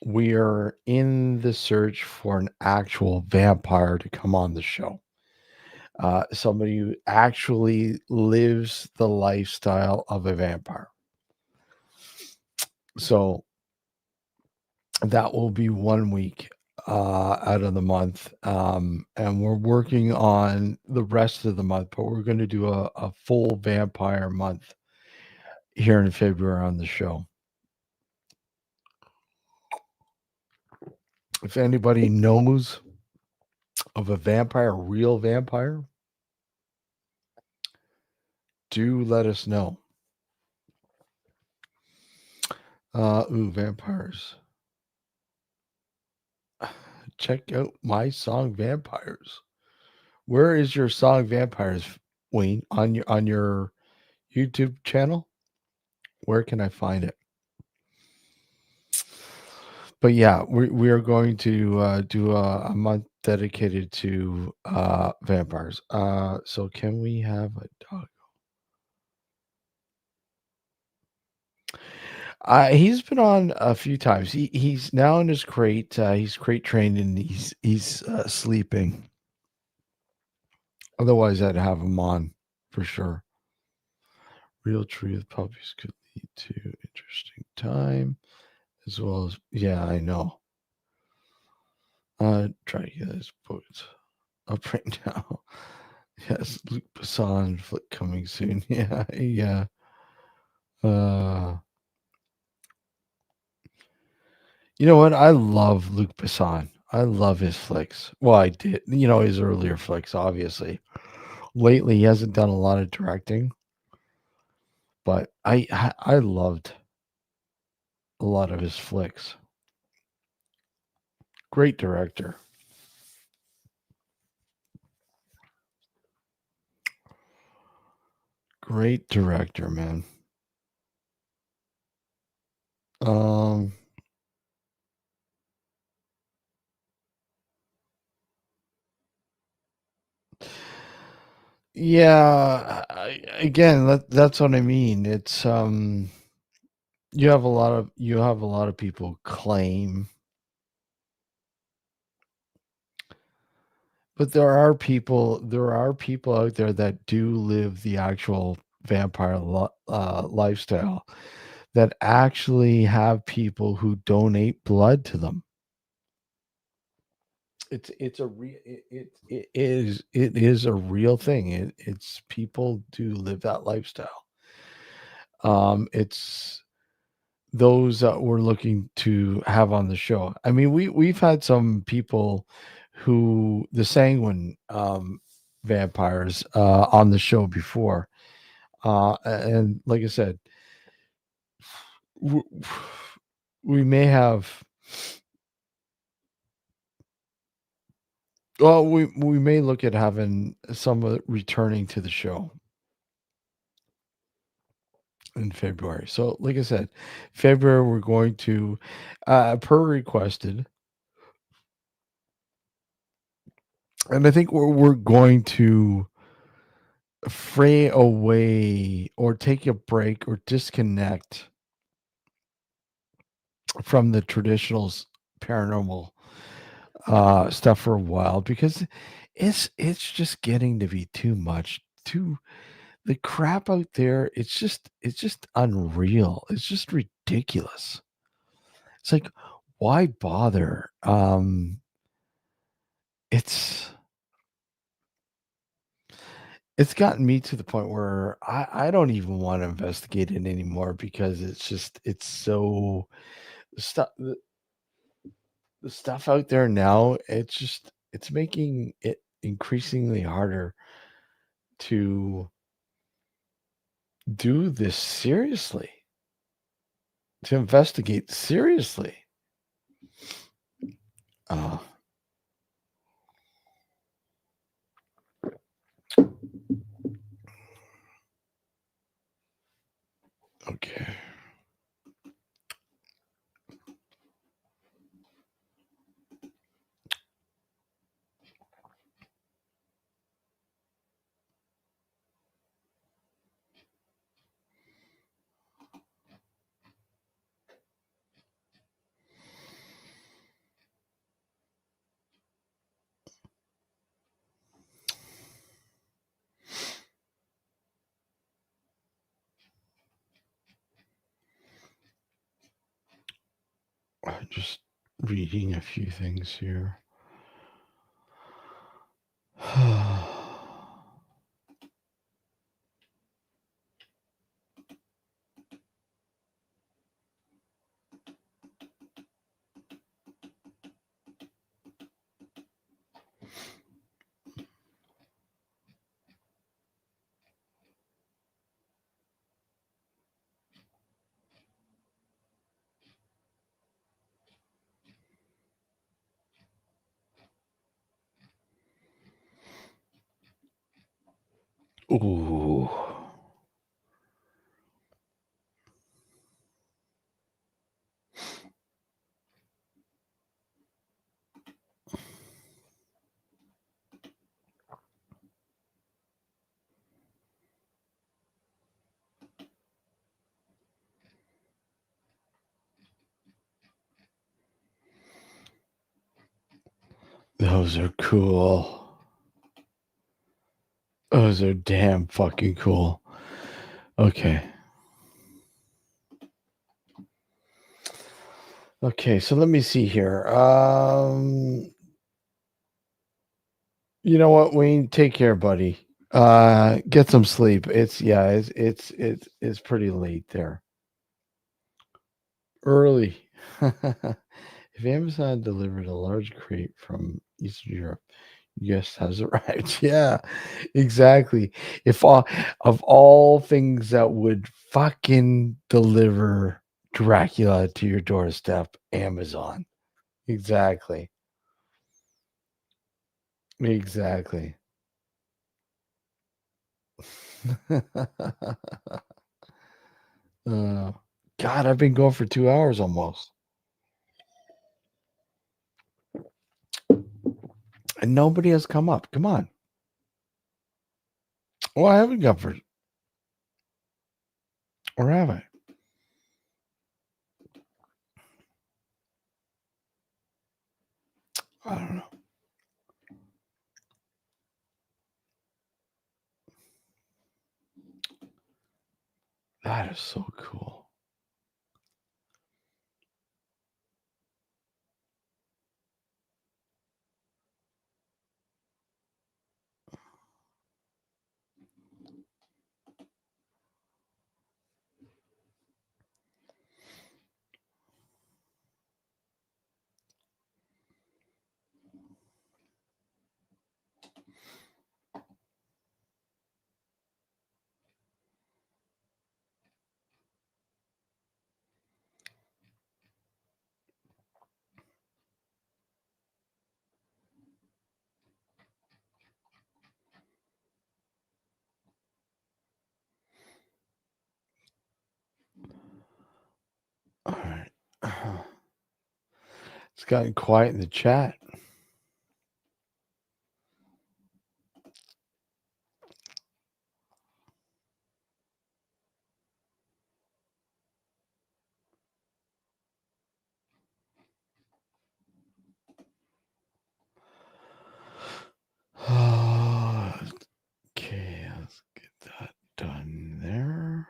we are in the search for an actual vampire to come on the show. Somebody who actually lives the lifestyle of a vampire. So that will be 1 week out of the month. And we're working on the rest of the month, but we're going to do a full vampire month here in February on the show. If anybody knows of a vampire, a real vampire, do let us know. Vampires. Check out my song Vampires. Where is your song Vampires, Wayne? On your YouTube channel? Where can I find it? But yeah, we are going to do a month dedicated to vampires. So can we have a dog? He's been on a few times. He's now in his crate. He's crate trained and he's sleeping. Otherwise, I'd have him on for sure. Real truth puppies could lead to interesting time, as well as yeah, I know. Try to get his boots up right now. Yes, Luke Besson flick coming soon. Yeah, yeah. You know what? I love Luke Besson. I love his flicks. Well, I did, his earlier flicks, obviously. Lately, he hasn't done a lot of directing, but I loved a lot of his flicks. Great director. Great director, man. Um, yeah, again, that's what I mean. It's you have a lot of people claim, but there are people out there that do live the actual vampire lifestyle, that actually have people who donate blood to them. It's a real it is a real thing. It's people do live that lifestyle. It's those that we're looking to have on the show. I mean, we've had some people who the sanguine vampires on the show before, and like I said, w- we may have. Well, we may look at having some of it returning to the show in February. So, like I said, February we're going to, per requested, and I think we're going to fray away or take a break or disconnect from the traditional paranormal stuff for a while, because it's just getting to be too much. Too The crap out there. It's just unreal. It's just ridiculous. It's like, why bother? It's it's gotten me to the point where I don't even want to investigate it anymore, because it's so stuff the stuff out there now. It's making it increasingly harder to do this seriously, to investigate seriously. Uh, okay. Just reading a few things here. Ooh. Those are cool. Those are damn fucking cool. Okay. Okay, so let me see here. You know what, Wayne? Take care, buddy. Get some sleep. It's pretty late there. Early. If Amazon delivered a large crate from Eastern Europe, yes, has arrived. Yeah, exactly. If all of all things that would fucking deliver Dracula to your doorstep, Amazon. Exactly. Exactly. uh, God, I've been going for 2 hours almost. And nobody has come up. Come on. Well, I haven't gone for, or have I? I don't know. That is so cool. All right. It's gotten quiet in the chat. Okay, let's get that done there.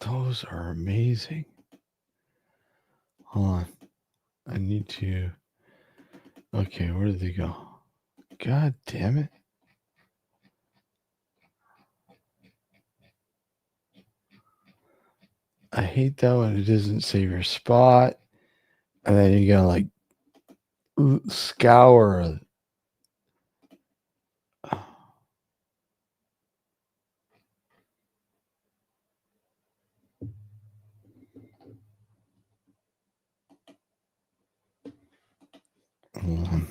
Those are amazing. Hold on. I need to. Okay, where did they go? God damn it. I hate that when it doesn't save your spot. And then you gotta like scour. Hold on.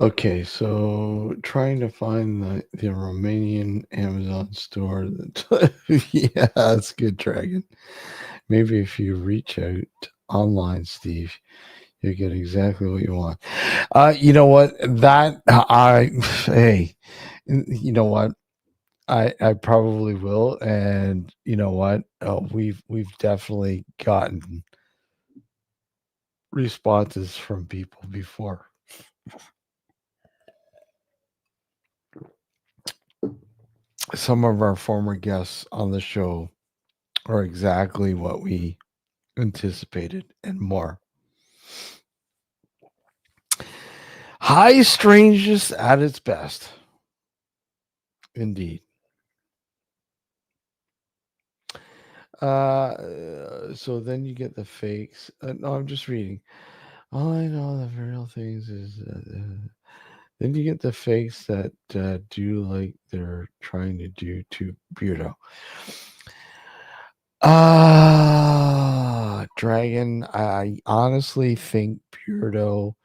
Okay, so trying to find the Romanian Amazon store. Yeah, that's good, Dragon. Maybe if you reach out online, Steve, You get exactly what you want. You know what? That I hey, you know what? I probably will, and you know what? We've definitely gotten responses from people before. Some of our former guests on the show are exactly what we anticipated and more. High strangeness at its best. Indeed. So then you get the fakes. No, I'm just reading. All I know the real things is then you get the fakes that do like they're trying to do to Beardo. Dragon. I honestly think Beardo.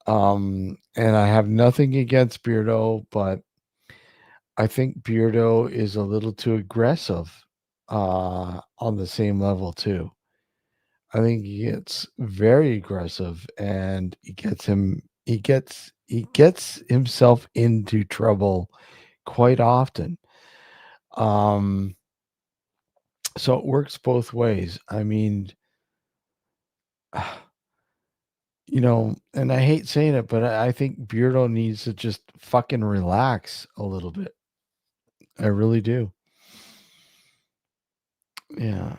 And I have nothing against Beardo, but I think Beardo is a little too aggressive on the same level too. I think he gets very aggressive and he gets himself into trouble quite often. Um so it works both ways. I mean, and I hate saying it, but I think Beardo needs to just fucking relax a little bit. I really do. Yeah.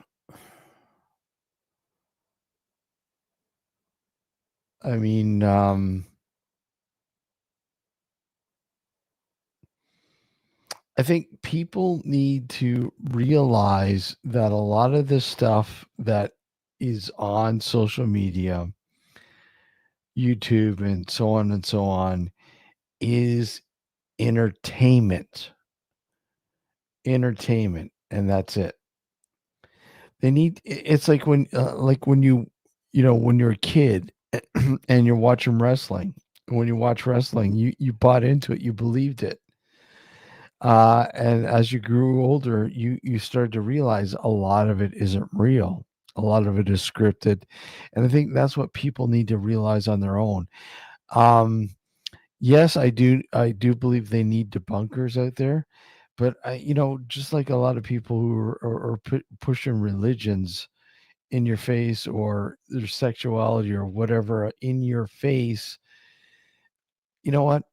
I mean, I think people need to realize that a lot of this stuff that is on social media, YouTube, and so on, is entertainment. Entertainment, and that's it. They need. It's like when when you're a kid and you're watching wrestling. When you watch wrestling, you bought into it, you believed it. And as you grew older, you started to realize a lot of it isn't real. A lot of it is scripted, and I think that's what people need to realize on their own. Um, yes, I do believe they need debunkers out there, but just like a lot of people who are pushing religions in your face or their sexuality or whatever in your face, you know what?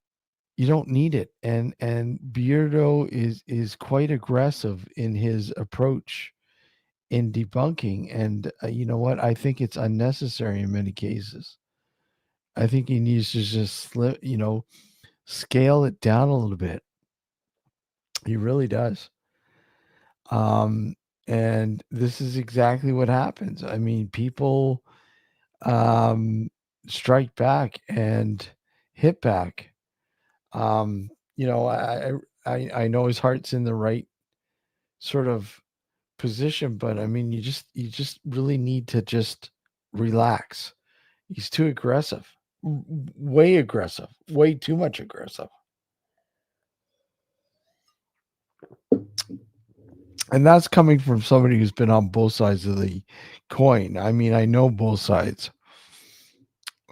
You don't need it. And Beardo is quite aggressive in his approach in debunking. And you know what? I think it's unnecessary in many cases. I think he needs to just scale it down a little bit. He really does. Um, and this is exactly what happens. I mean, people um, strike back and hit back. Um, you know, I know his heart's in the right sort of position, but I mean, you just really need to just relax. He's too aggressive, way aggressive, way too much aggressive, and that's coming from somebody who's been on both sides of the coin. I mean, I know both sides.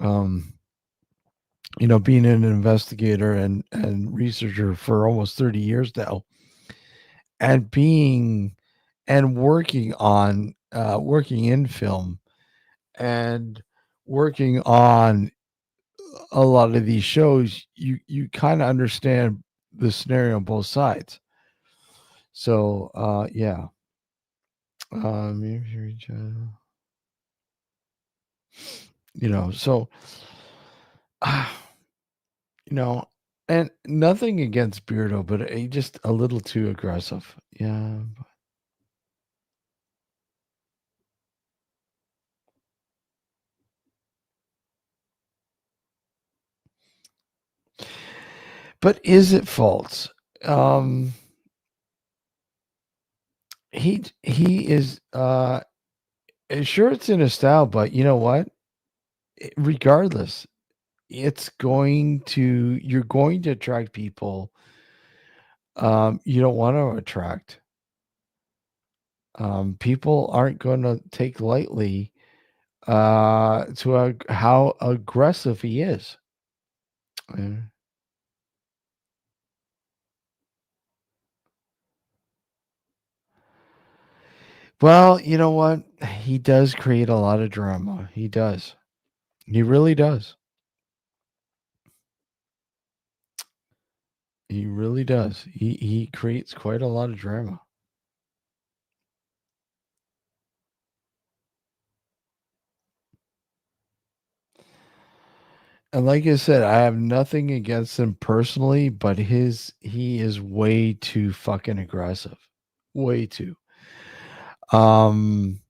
Um, being an investigator and researcher for almost 30 years now, and being and working in film and working on a lot of these shows, you kind of understand the scenario on both sides. So yeah. If you reach out, so uh, you know and nothing against Beardo, but he just a little too aggressive. Yeah. But is it false? um he is sure, it's in his style, but you know what? Regardless, you're going to attract people you don't want to attract. People aren't going to take lightly to how aggressive he is. Uh, Well, you know what? He does create a lot of drama. He does. He really does. He really does. He creates quite a lot of drama. And like I said, I have nothing against him personally, but he is way too fucking aggressive. Way too. Um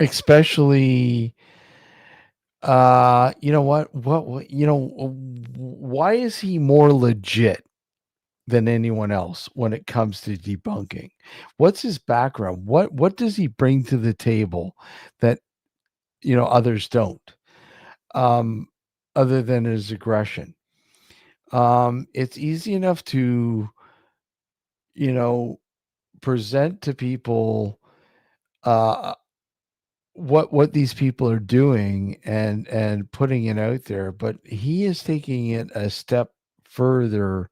especially you know what why is he more legit than anyone else when it comes to debunking? What's his background? What does he bring to the table that others don't? Um other than his aggression. It's easy enough to, you know, present to people uh what these people are doing and putting it out there, but he is taking it a step further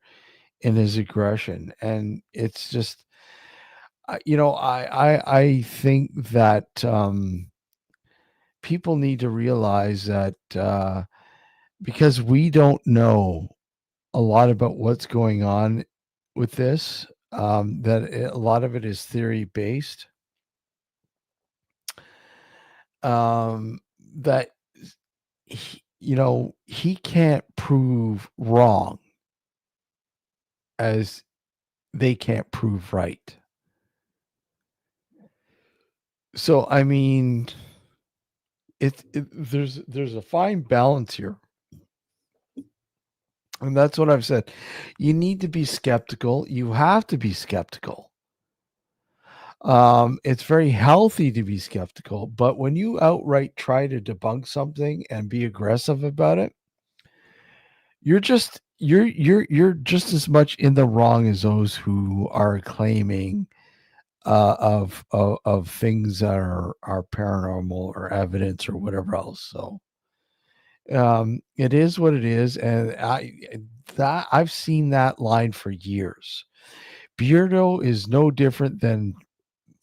in his aggression, and it's just I think that people need to realize that because we don't know a lot about what's going on with this, a lot of it is theory based, that he can't prove wrong as they can't prove right. So I mean, there's a fine balance here, and that's what I've said. You need to be skeptical. You have to be skeptical. It's very healthy to be skeptical, but when you outright try to debunk something and be aggressive about it, you're just as much in the wrong as those who are claiming of things that are paranormal or evidence or whatever else. So it is what it is, and I've seen that line for years. Beardo is no different than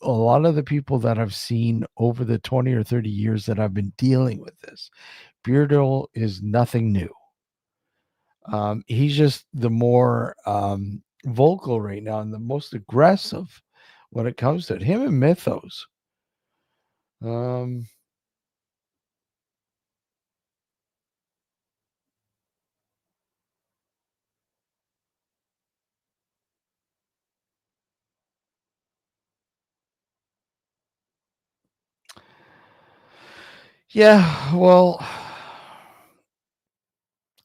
a lot of the people that I've seen over the 20 or 30 years that I've been dealing with this. Beardo is nothing new. He's just the more vocal right now and the most aggressive when it comes to it. Him and Mythos. Um, yeah, well,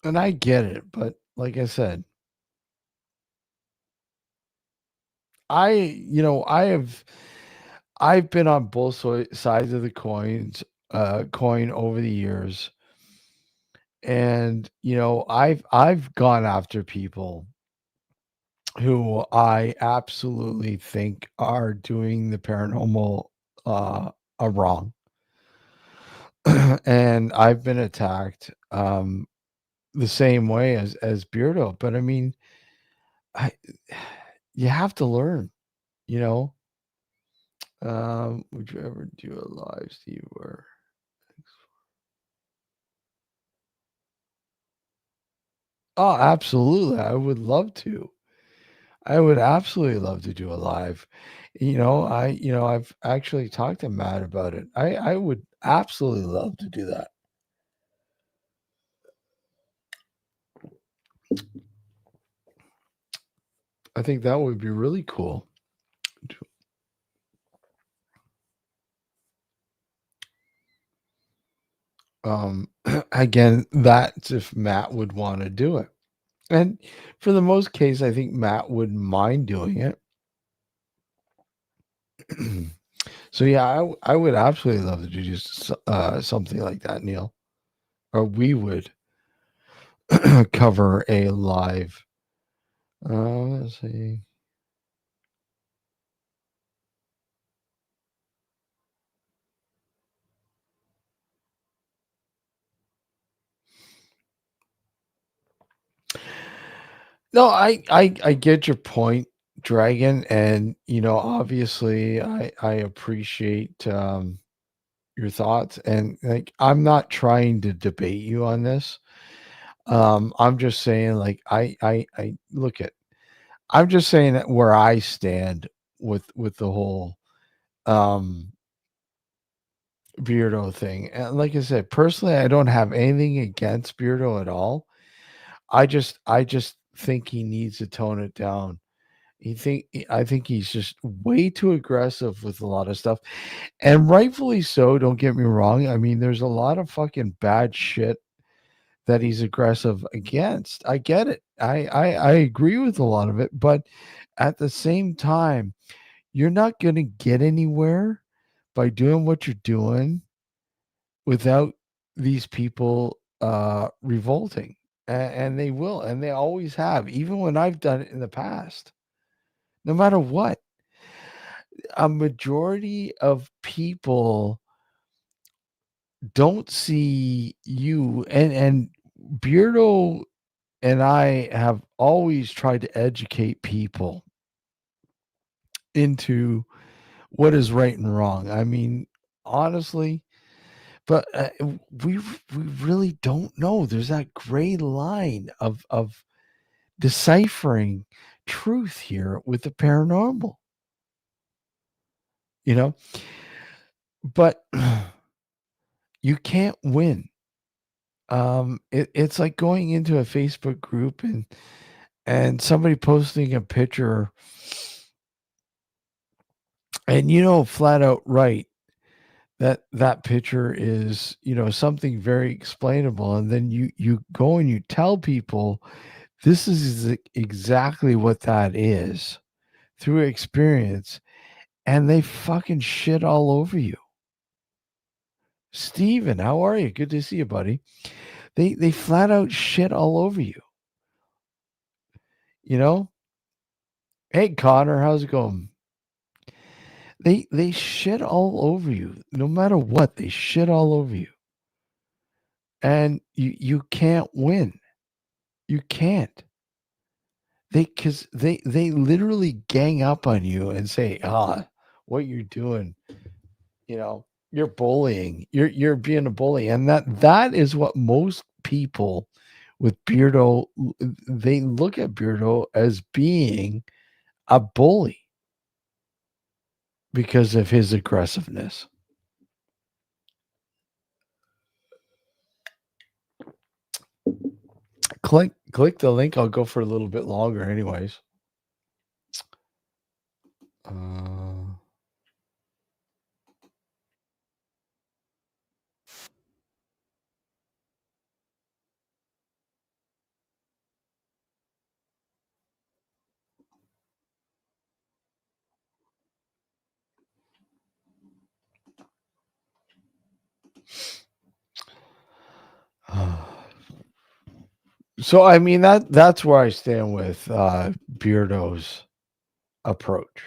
and I get it, but like I said, I've been on both sides of the coin over the years, and I've gone after people who I absolutely think are doing the paranormal wrong. And I've been attacked the same way as Beardo. But I mean, I you have to learn, you know. Would you ever do a live Steve or Oh, absolutely. I would love to. I would absolutely love to do a live. I've actually talked to Matt about it. I would absolutely love to do that. I think that would be really cool. Again, that's if Matt would want to do it. And for the most case, I think Matt wouldn't mind doing it. So yeah, I would absolutely love to do just something like that, Neil. Or we would cover a live. Let's see. No, I get your point, Dragon, and obviously I appreciate your thoughts, and like I'm not trying to debate you on this. I'm just saying like I look at I'm just saying that where I stand with the whole um Beardo thing. And like I said, personally I don't have anything against Beardo at all. I just think he needs to tone it down. I think he's just way too aggressive with a lot of stuff, and rightfully so. Don't get me wrong. I mean, there's a lot of fucking bad shit that he's aggressive against. I get it. I agree with a lot of it, but at the same time, you're not going to get anywhere by doing what you're doing without these people revolting, and they will, and they always have, even when I've done it in the past. No matter what, a majority of people don't see you, and Beardo and I have always tried to educate people into what is right and wrong. I mean, honestly, but we really don't know. There's that gray line of deciphering truth here with the paranormal, you know. But you can't win. It's like going into a Facebook group and somebody posting a picture, and flat out right that that picture is something very explainable, and then you go and you tell people this is exactly what that is through experience, and they fucking shit all over you. Steven, how are you? Good to see you, buddy. They flat out shit all over you. You know? Hey Connor, how's it going? They shit all over you. No matter what, they shit all over you. And you can't win. You can't. They literally gang up on you and say, what you're doing, you're bullying. You're being a bully. And that is what most people with Beardo, they look at Beardo as being a bully because of his aggressiveness. Click the link. I'll go for a little bit longer, anyways. Uh, so I mean that's where I stand with Beardo's approach,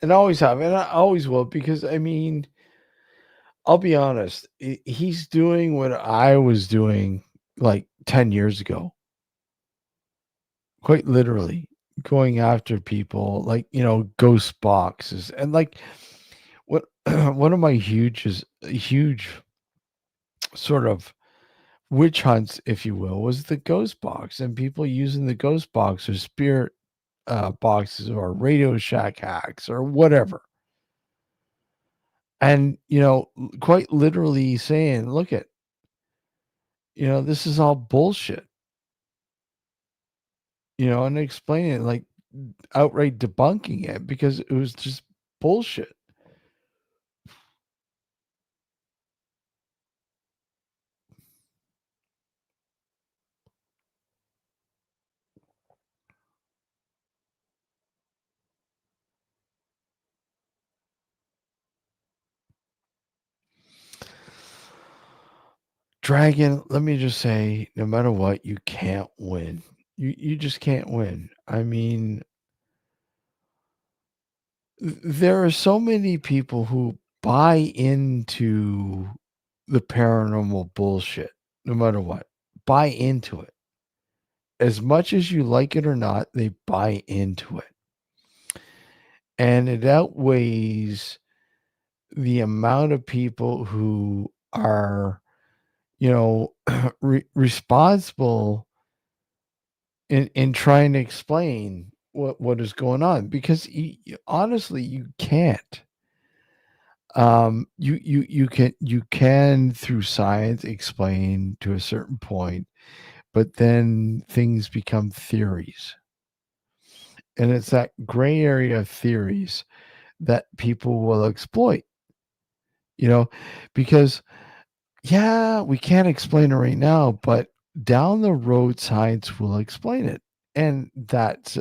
and I always have, and I always will, because I mean, I'll be honest, he's doing what I was doing like 10 years ago, quite literally going after people like ghost boxes, and like what one of my huge sort of witch hunts, if you will, was the ghost box, and people using the ghost box or spirit boxes or Radio Shack hacks or whatever. And, quite literally saying, look at, this is all bullshit, and explaining it, like outright debunking it because it was just bullshit. Dragon, let me just say, no matter what, you can't win. You just can't win. I mean, there are so many people who buy into the paranormal bullshit, no matter what. Buy into it. As much as you like it or not, they buy into it. And it outweighs the amount of people who are, you know, responsible in trying to explain what is going on, because honestly you can't. You can through science explain to a certain point, but then things become theories, and it's that gray area of theories that people will exploit, you know, because yeah, we can't explain it right now, but down the road science will explain it, and that's,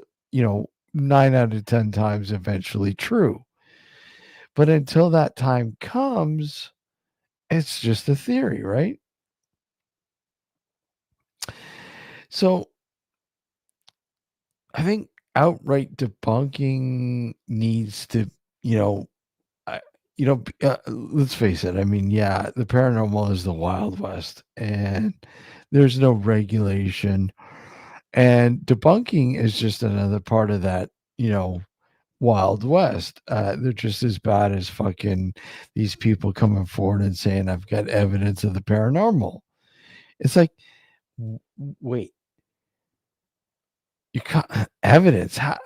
9 out of 10 times eventually true. But until that time comes, it's just a theory, right? So I think outright debunking needs to, you know, I, let's face it. I mean, yeah, the paranormal is the Wild West, and there's no regulation, and debunking is just another part of that, Wild West. They're just as bad as fucking these people coming forward and saying, "I've got evidence of the paranormal." It's like, wait, you got evidence? How,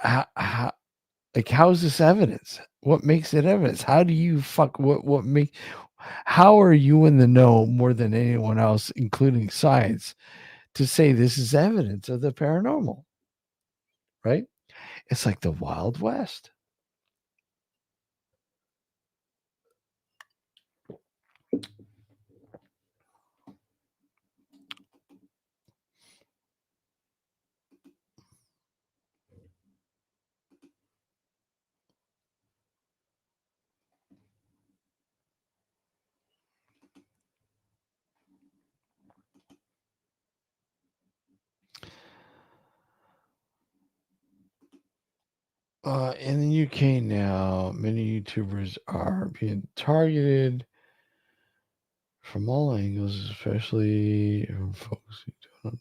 like, how is this evidence? What makes it evidence? How do you what make? How are you in the know more than anyone else, including science, to say this is evidence of the paranormal? Right? It's like the Wild West. In the UK now, many YouTubers are being targeted from all angles, especially from folks who don't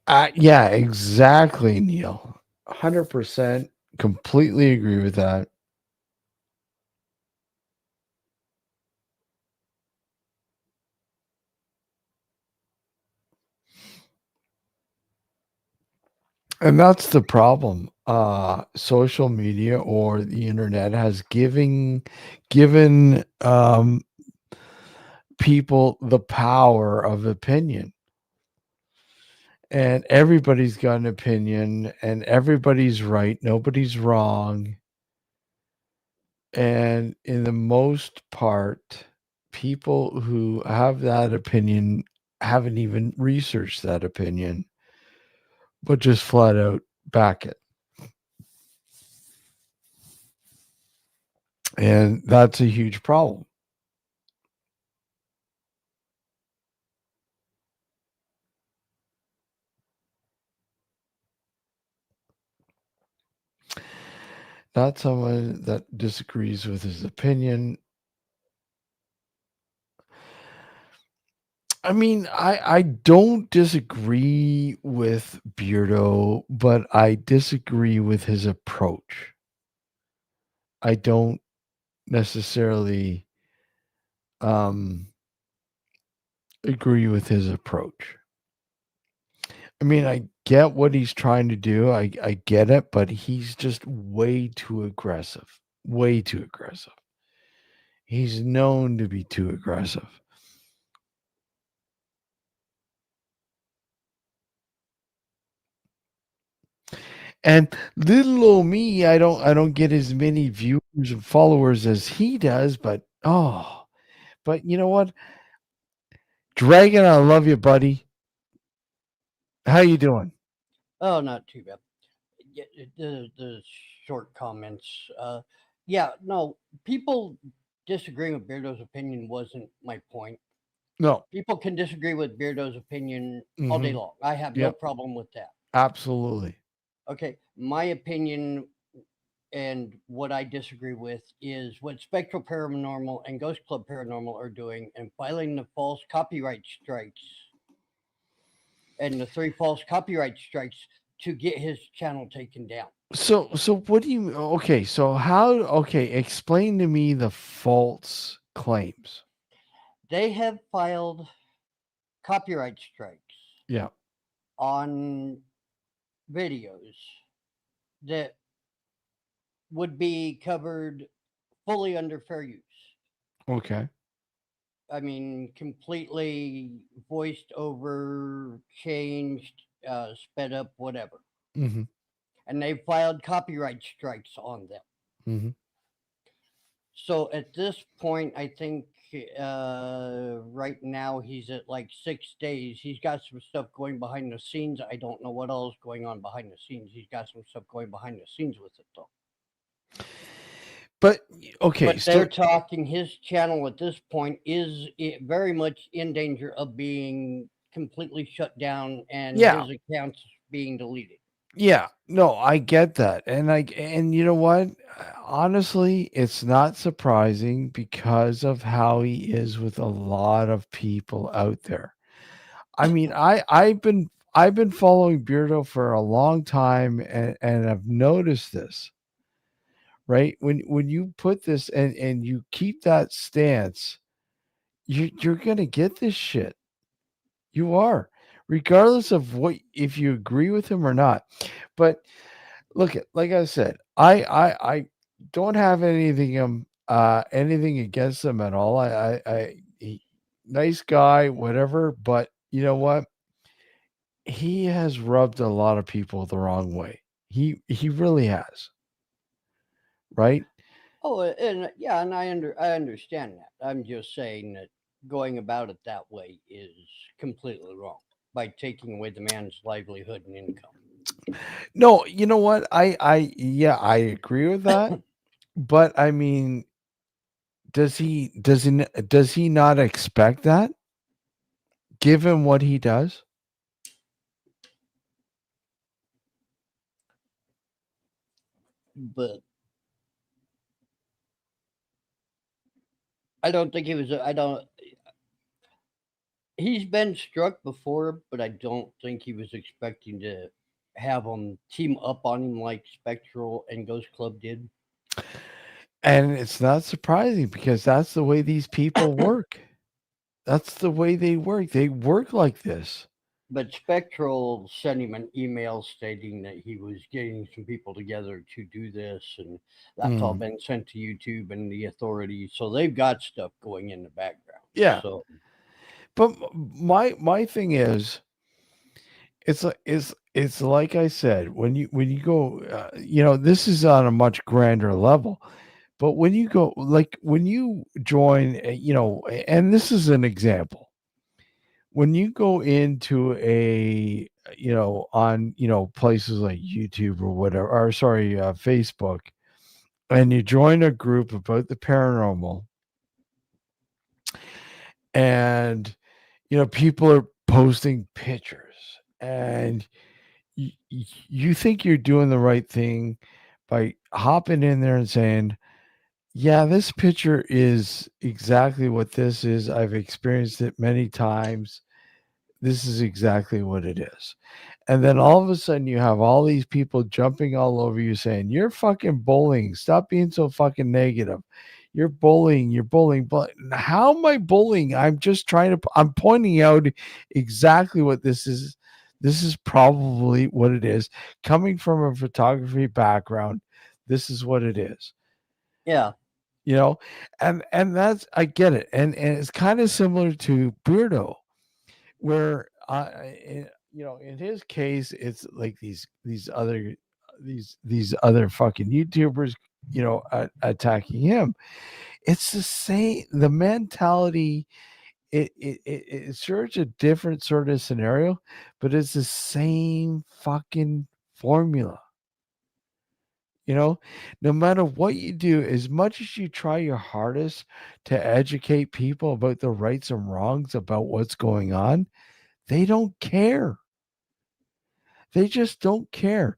understand. Yeah, exactly, Neil. 100% completely agree with that. And that's the problem. Social media or the internet has given people the power of opinion. And everybody's got an opinion, and everybody's right. Nobody's wrong. And in the most part, people who have that opinion haven't even researched that opinion, but just flat out back it. And that's a huge problem. Not someone that disagrees with his opinion. I mean, I don't disagree with Beardo, but I disagree with his approach. I don't necessarily um agree with his approach. I mean, I get what he's trying to do. I get it, but he's just way too aggressive. Way too aggressive. He's known to be too aggressive. And little old me, I don't get as many viewers and followers as he does, but you know what? Dragon, I love you, buddy. How you doing? Oh, not too bad. Yeah, the short comments. Yeah, no, people disagreeing with Beardo's opinion wasn't my point. No. People can disagree with Beardo's opinion all day Mhm. long. I have no Yep. problem with that. Absolutely. Okay, my opinion and what I disagree with is what Spectral Paranormal and Ghost Club Paranormal are doing and filing the false copyright strikes and the 3 false copyright strikes to get his channel taken down. So what do you okay, so how okay, explain to me the false claims. They have filed copyright strikes Yeah. on videos that would be covered fully under fair use. Okay. I mean, completely voiced over, changed, sped up, whatever. Mhm. And they filed copyright strikes on them. Mhm. So at this point, I think right now he's at like 6 days. He's got some stuff going behind the scenes. I don't know what else is going on behind the scenes. He's got some stuff going behind the scenes with it though. But okay, But they're so talking his channel at this point is very much in danger of being completely shut down and yeah. his accounts being deleted. Yeah. No, I get that. And you know what? Honestly, it's not surprising because of how he is with a lot of people out there. I mean, I've been following Beardo for a long time, and I've noticed this, right? When you put this and you keep that stance, you're gonna get this shit. You are, regardless of what if you agree with him or not. But look at like I said, I don't have anything against him at all. Nice guy, whatever. But you know what? He has rubbed a lot of people the wrong way. He really has, right? Oh, and yeah, and I understand that. I'm just saying that going about it that way is completely wrong by taking away the man's livelihood and income. No, you know what? I yeah, I agree with that. But I mean, does he not expect that given what he does? But I don't think he was. I don't. He's been struck before, but I don't think he was expecting to have them team up on him like Spectral and Ghost Club did. And it's not surprising because that's the way these people work. That's the way they work. They work like this. But Spectral sent him an email stating that he was getting some people together to do this, and that's all Mm. been sent to YouTube and the authorities. So they've got stuff going in the background. Yeah. So But my thing is, it's like I said, when you go, this is on a much grander level. But when you go, like when you join, and this is an example. When you go into on, places like YouTube or whatever, or sorry, Facebook, and you join a group about the paranormal, and people are posting pictures, and you think you're doing the right thing by hopping in there and saying, yeah, this picture is exactly what this is. I've experienced it many times. This is exactly what it is. And then all of a sudden you have all these people jumping all over you saying, you're fucking bullying. Stop being so fucking negative. You're bullying. You're bullying. But how am I bullying? I'm pointing out exactly what this is. This is probably what it is. Coming from a photography background, this is what it is. yeah, You know, and that's I get it. And it's kind of similar to Beardo where in his case it's like these other fucking YouTubers attacking him. It's the same, the mentality. It's sure it's a different sort of scenario, but it's the same fucking formula. No matter what you do, as much as you try your hardest to educate people about the rights and wrongs about what's going on, they don't care. They just don't care.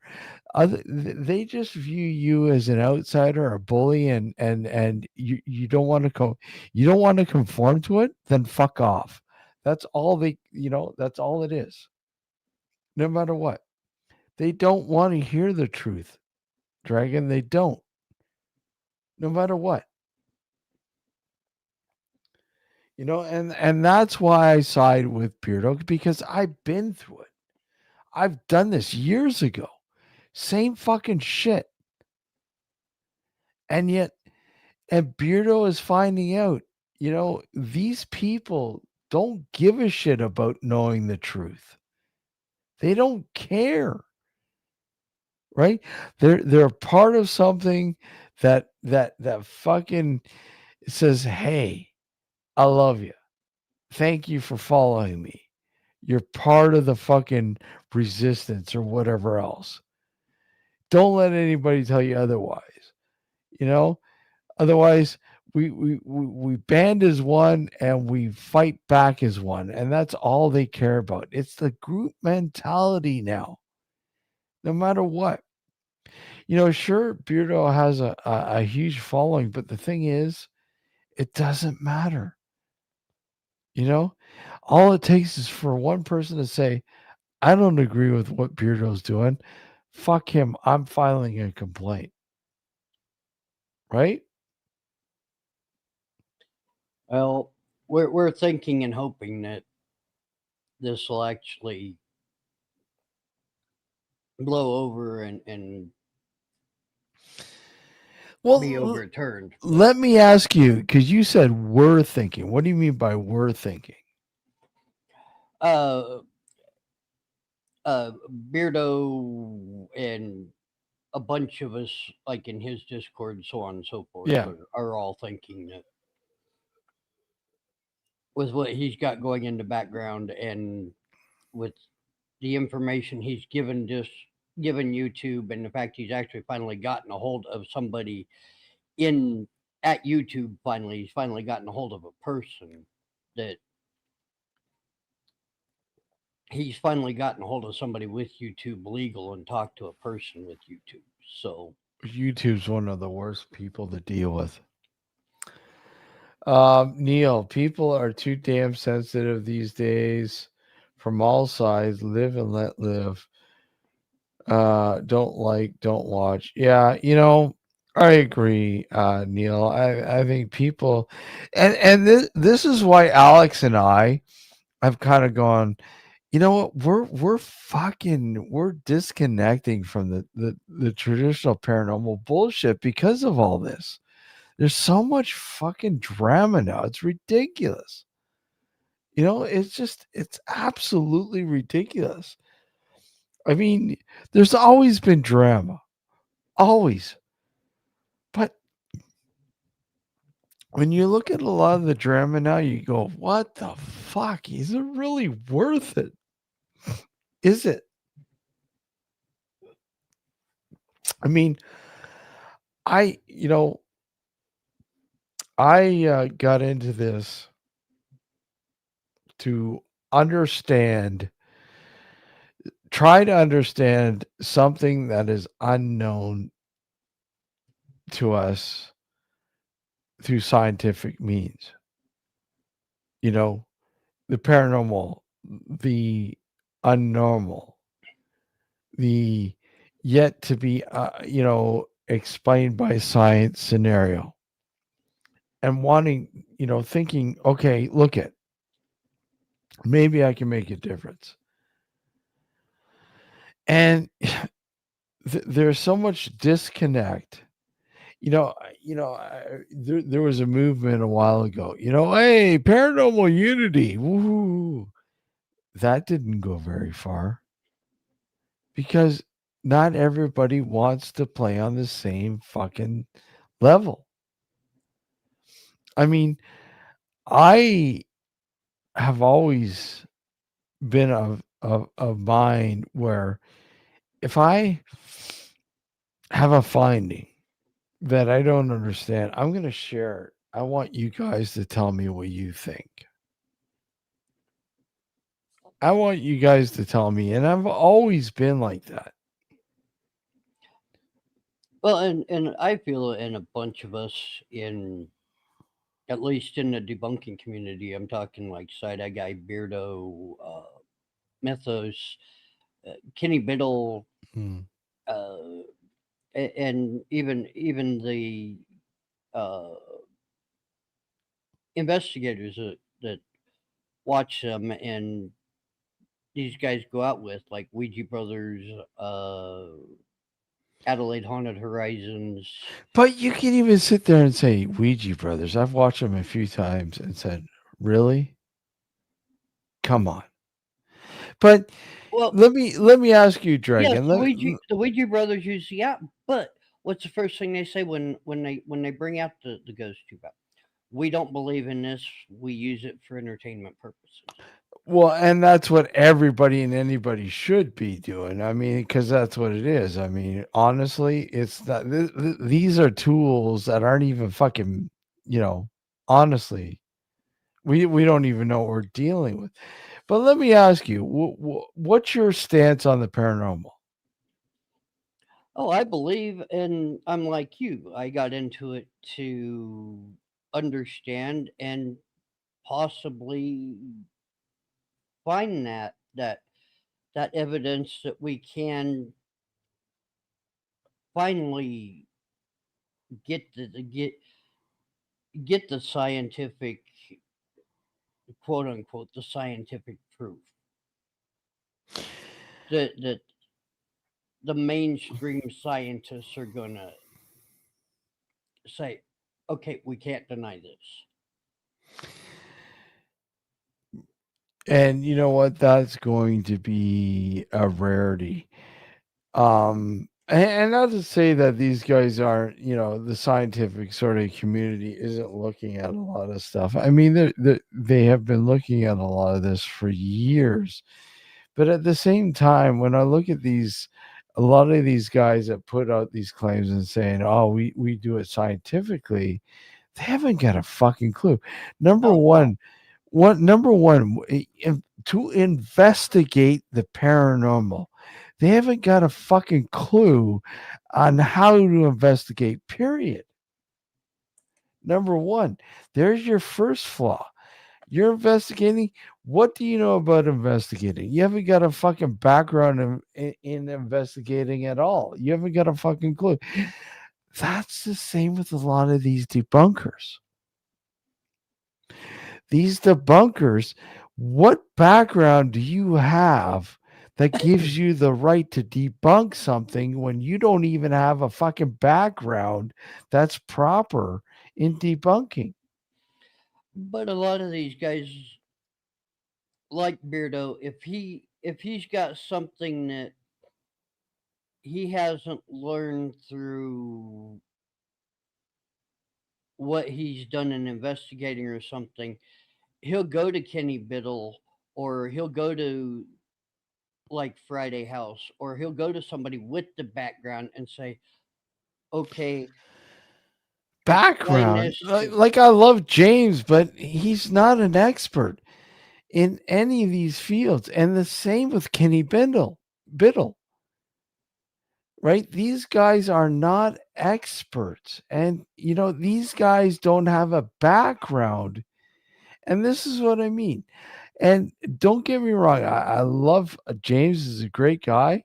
They just view you as an outsider, a bully, and you don't want to you don't want to conform to it. Then fuck off. That's all That's all it is. No matter what, they don't want to hear the truth, Dragon. They don't. No matter what, and that's why I side with Beardo, because I've been through it. I've done this years ago. Same fucking shit. And yet, and Beardo is finding out, these people don't give a shit about knowing the truth. They don't care, right? They're part of something that fucking says, "Hey, I love you. Thank you for following me. You're part of the fucking resistance or whatever else. Don't let anybody tell you otherwise." You know, Otherwise, we band as one and we fight back as one, and that's all they care about. It's the group mentality now, no matter what. Sure, Beardo has a huge following, but the thing is, it doesn't matter. You know, all it takes is for one person to say, "I don't agree with what Beardo's doing. Fuck him. I'm filing a complaint." Right? Well, we're thinking and hoping that this will actually blow over and Well, be overturned. let me ask you, because you said we're thinking. What do you mean by we're thinking? Uh, Beardo and a bunch of us, like in his Discord, so on and so forth, Yeah. are all thinking that with what he's got going in the background and with the information he's given YouTube, and the fact he's actually finally gotten a hold of somebody in at YouTube. He's finally gotten a hold of a person that he's finally gotten a hold of somebody with YouTube legal and talked to a person with YouTube. So YouTube's one of the worst people to deal with. Neil, people are too damn sensitive these days from all sides. Live and let live. Don't watch. Yeah, I agree, Neil. I think people, and this is why Alex and I have kind of gone, you know what, we're disconnecting from the traditional paranormal bullshit because of all this. There's so much fucking drama now. It's ridiculous. It's absolutely ridiculous. I mean, there's always been drama. Always. But when you look at a lot of the drama now, you go, what the fuck? Is it really worth it? Is it? I mean, I, got into this to try to understand something that is unknown to us through scientific means. The paranormal, the unnormal, the yet to be, explained by science scenario, and wanting, thinking, okay, look at, maybe I can make a difference. And there's so much disconnect. There was a movement a while ago, hey, paranormal unity. Woo. That didn't go very far because not everybody wants to play on the same fucking level. I mean, I have always been of mind where if I have a finding that I don't understand, I'm going to share it. I want you guys to tell me what you think. I want you guys to tell me, and I've always been like that. Well, and I feel, and a bunch of us in, at least in the debunking community, I'm talking like Side Eye Guy, Beardo, Mythos, Kenny Biddle, Hmm. and even the uh, investigators that watch them, and these guys go out with, like Ouija Brothers, Adelaide Haunted Horizons. But you can even sit there and say Ouija Brothers. I've watched them a few times and said, "Really? Come on." But Well, let me ask you, yes, Dragon. the Ouija Brothers use the app, but what's the first thing they say when they bring out the ghost tube app? We don't believe in this. We use it for entertainment purposes. Well, and that's what everybody and anybody should be doing. I mean, because that's what it is. I mean, honestly, it's not. These are tools that aren't even fucking. You know, honestly, we don't even know what we're dealing with. But let me ask you, what's your stance on the paranormal? Oh, I believe, and I'm like you. I got into it to understand and possibly find that evidence that we can finally get get the scientific, quote unquote, the scientific proof that the mainstream scientists are gonna say, okay, we can't deny this. And you know what? That's going to be a rarity. And not to say that these guys aren't, the scientific sort of community isn't looking at a lot of stuff. I mean, they have been looking at a lot of this for years. But at the same time, when I look at a lot of these guys that put out these claims and saying, "Oh, we do it scientifically," they haven't got a fucking clue. Number Oh no. one, number one, to investigate the paranormal, they haven't got a fucking clue on how to investigate. Period. Number one, there's your first flaw. You're investigating. What do you know about investigating? You haven't got a fucking background in investigating at all. You haven't got a fucking clue. That's the same with a lot of these debunkers. These debunkers, what background do you have that gives you the right to debunk something when you don't even have a fucking background that's proper in debunking? But a lot of these guys, like Beardo, if he's got something that he hasn't learned through what he's done in investigating or something, he'll go to Kenny Biddle, or he'll go to like Friday House, or he'll go to somebody with the background and say, okay, explain Background. this to me. Like I love James, but he's not an expert in any of these fields. And the same with Kenny Biddle, right? These guys are not experts. And, these guys don't have a background. And this is what I mean. And don't get me wrong, I love James is a great guy.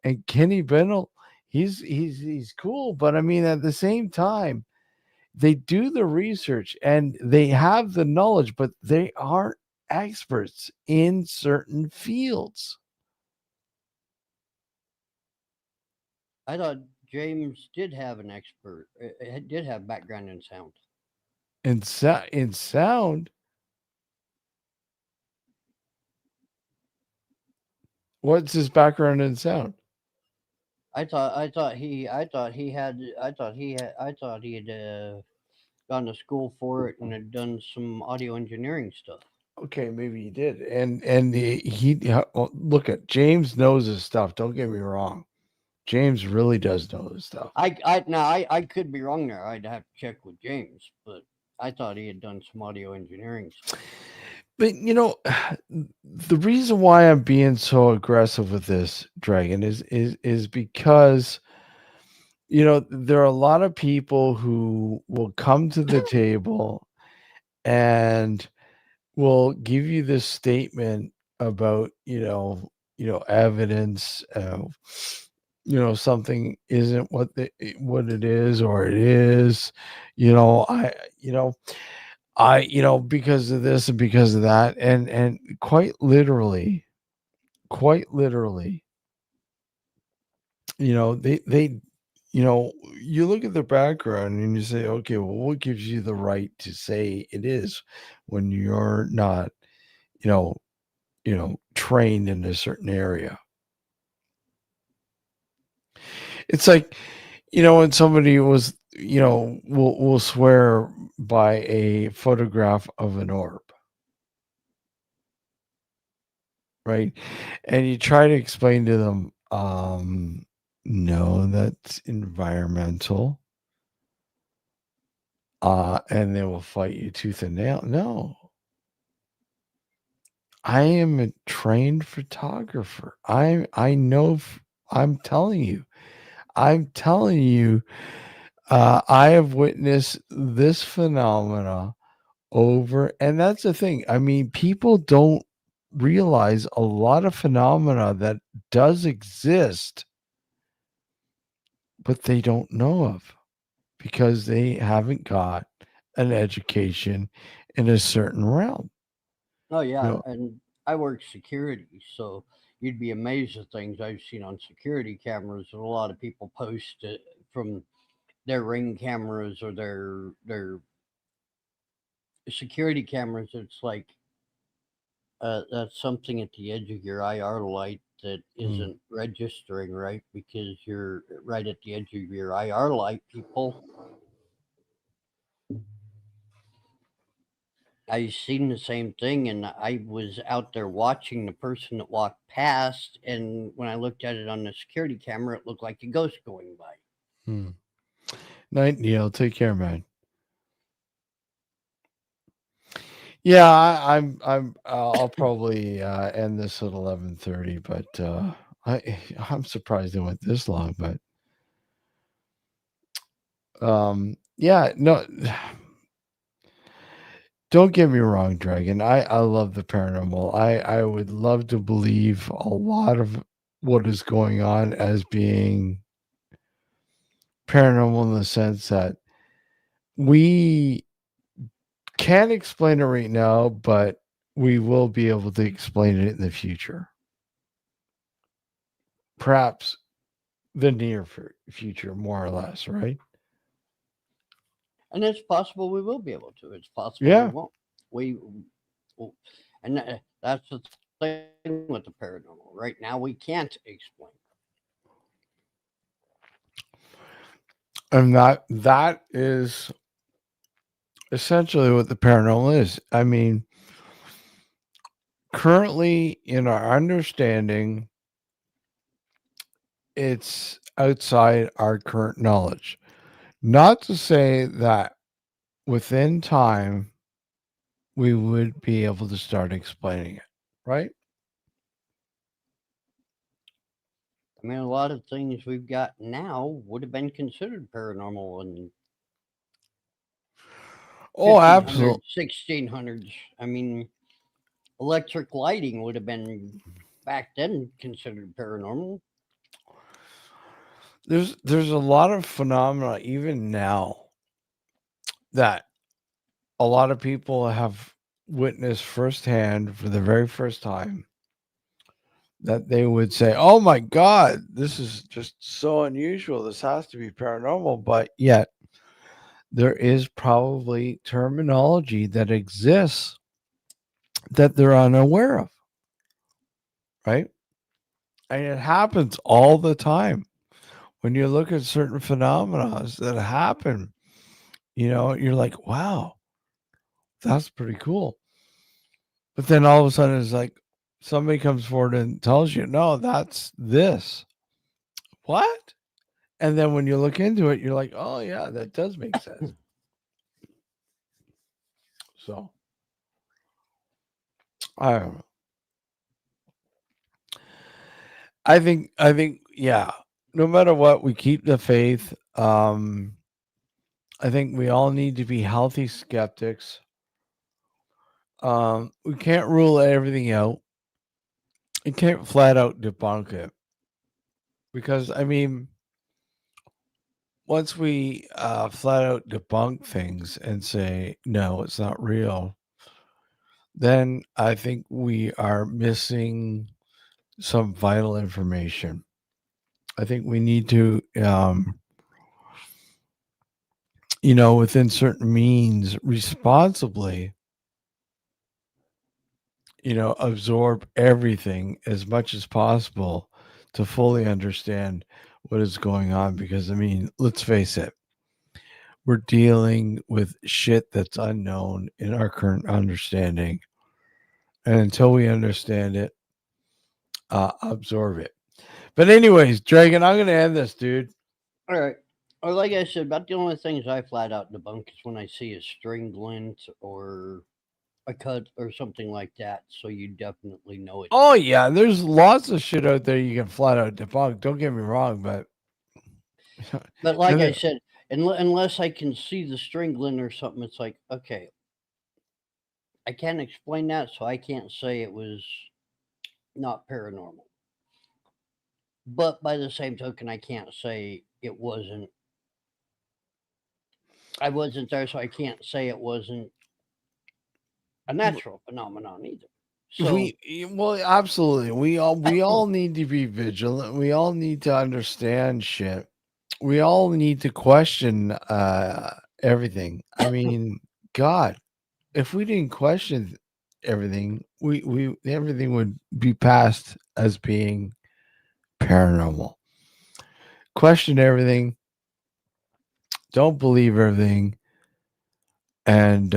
And Kenny Biddle, he's cool. But I mean, at the same time, they do the research and they have the knowledge, but they aren't experts in certain fields. I thought James did have an expert, did have background in sound. In sound, what's his background in sound? I thought he had gone to school for it and had done some audio engineering stuff. Okay, maybe he did. And look at James knows his stuff. Don't get me wrong. James really does know his stuff. I could be wrong there. I'd have to check with James, but I thought he had done some audio engineering stuff. But the reason why I'm being so aggressive with this, Dragon, is because there are a lot of people who will come to the table and will give you this statement about evidence, something isn't what it is, or it is. You know because of this and because of that, and quite literally, they you look at their background and you say, okay, well, what gives you the right to say it is when you're not you know trained in a certain area? It's like, when somebody was, will swear by a photograph of an orb, right? And you try to explain to them, no, that's environmental. And they will fight you tooth and nail. No, I am a trained photographer. I know. I'm telling you. I'm telling you. I have witnessed this phenomena over, and that's the thing. I mean, people don't realize a lot of phenomena that does exist, but they don't know of because they haven't got an education in a certain realm. Oh You yeah, know, and I work security, so you'd be amazed at things I've seen on security cameras that a lot of people post it from their Ring cameras or their security cameras. It's like that's something at the edge of your IR light that mm. isn't registering right because you're right at the edge of your IR light, people. I seen the same thing, and I was out there watching the person that walked past, and when I looked at it on the security camera, it looked like a ghost going by. Mm. Night, Neil. Take care, man. Yeah, I'll probably end this at 11:30, but I'm surprised it went this long. But yeah, no, don't get me wrong, Dragon. I love the paranormal. I would love to believe a lot of what is going on as being paranormal in the sense that we can't explain it right now, but we will be able to explain it in the future. Perhaps the near future, more or less, right? And it's possible we will be able to. It's possible we Yeah. won't. We, and that's the thing with the paranormal. Right now, we can't explain. And that is essentially what the paranormal is. I mean, currently in our understanding, it's outside our current knowledge. Not to say that within time we would be able to start explaining it, right? I mean, a lot of things we've got now would have been considered paranormal in Oh, 1500s, absolutely. 1600s. I mean, electric lighting would have been back then considered paranormal. There's a lot of phenomena even now that a lot of people have witnessed firsthand for the very first time, that they would say, "Oh my God, this is just so unusual. This has to be paranormal." But yet, there is probably terminology that exists that they're unaware of, right? And it happens all the time. When you look at certain phenomena that happen, you're like, wow, that's pretty cool. But then all of a sudden, it's like somebody comes forward and tells you, no, that's this. What? And then when you look into it, you're like, oh, yeah, that does make sense. So, I don't know. I think, yeah. No matter what, we keep the faith. I think we all need to be healthy skeptics. We can't rule everything out. You can't flat out debunk it because I mean, once we flat out debunk things and say no, it's not real, then I think we are missing some vital information. I think we need to, within certain means, responsibly, absorb everything as much as possible to fully understand what is going on. Because, I mean, let's face it, we're dealing with shit that's unknown in our current understanding. And until we understand it, absorb it. But, anyways, Dragon, I'm going to end this, dude. All right. Or like I said, about the only things I flat out debunk is when I see a string glint or a cut or something like that. So you definitely know it's Oh, yeah, there's lots of shit out there you can flat out debunk. Don't get me wrong, but. But like I then- said, unless I can see the string glint or something, it's like, okay, I can't explain that, so I can't say it was not paranormal. But by the same token, I can't say it wasn't. I wasn't there, so I can't say it wasn't a natural phenomenon either. So well, absolutely. We all need to be vigilant. We all need to understand shit. We all need to question everything. I mean, God, if we didn't question everything, we everything would be passed as being paranormal. Question everything. Don't believe everything, and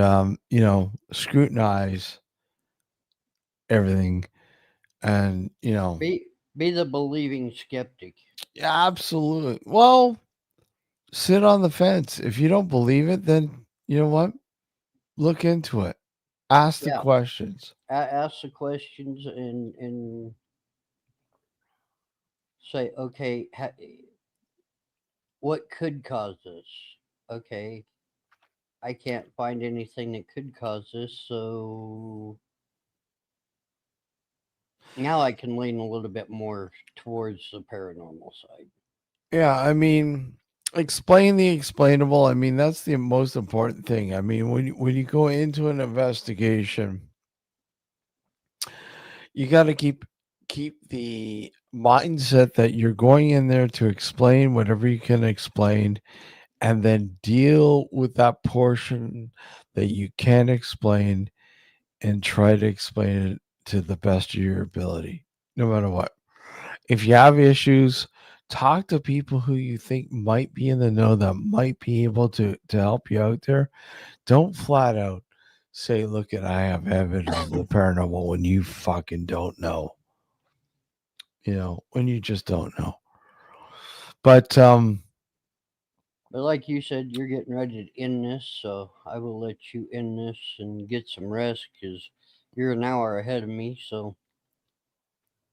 scrutinize everything, and be the believing skeptic. yeah, absolutely. Well, sit on the fence. If you don't believe it, then you know what? Look into it. Ask the Yeah, questions. ask the questions and say, okay, what could cause this? Okay, I can't find anything that could cause this, so now I can lean a little bit more towards the paranormal side. Yeah, I mean, explain the explainable. I mean, that's the most important thing. I mean, when you go into an investigation, you got to keep the mindset that you're going in there to explain whatever you can explain, and then deal with that portion that you can explain and try to explain it to the best of your ability, no matter what. If you have issues, talk to people who you think might be in the know that might be able to help you out there. Don't flat out say, look, at I have evidence of the paranormal when you fucking don't know. When you just don't know. But But like you said, you're getting ready to end this, so I will let you end this and get some rest because you're an hour ahead of me. So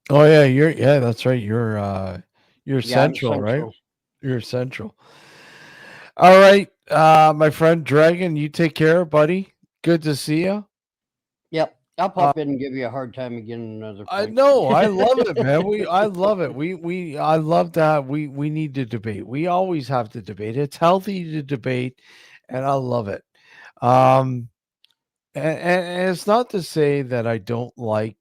oh yeah, that's right. You're yeah, I'm central, right? central. You're central. All right, my friend Dragon, you take care, buddy. Good to see you. Yep, I'll Uh, pop in and give you a hard time again another I point. know, I love it, man. I love it. I love that. We need to debate. We always have to debate. It's healthy to debate, and I love it. Um, and it's not to say that I don't like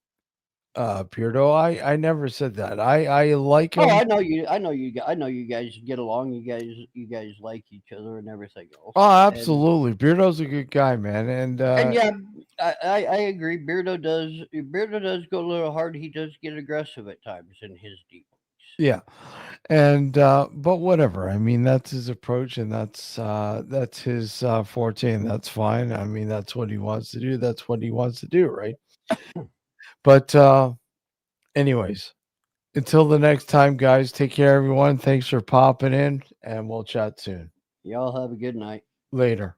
Beardo. I never said that. I like Oh, him. I know you guys get along. You guys like each other and everything else. Oh, And absolutely. Beardo's a good guy, man. And yeah, I agree. Beardo does go a little hard. He does get aggressive at times in his dealings. yeah. And but whatever. I mean, that's his approach, and that's his forte, and that's fine. I mean, that's what he wants to do. That's what he wants to do, right? But anyways, until the next time, guys, take care, everyone. Thanks for popping in, and we'll chat soon. Y'all have a good night. Later.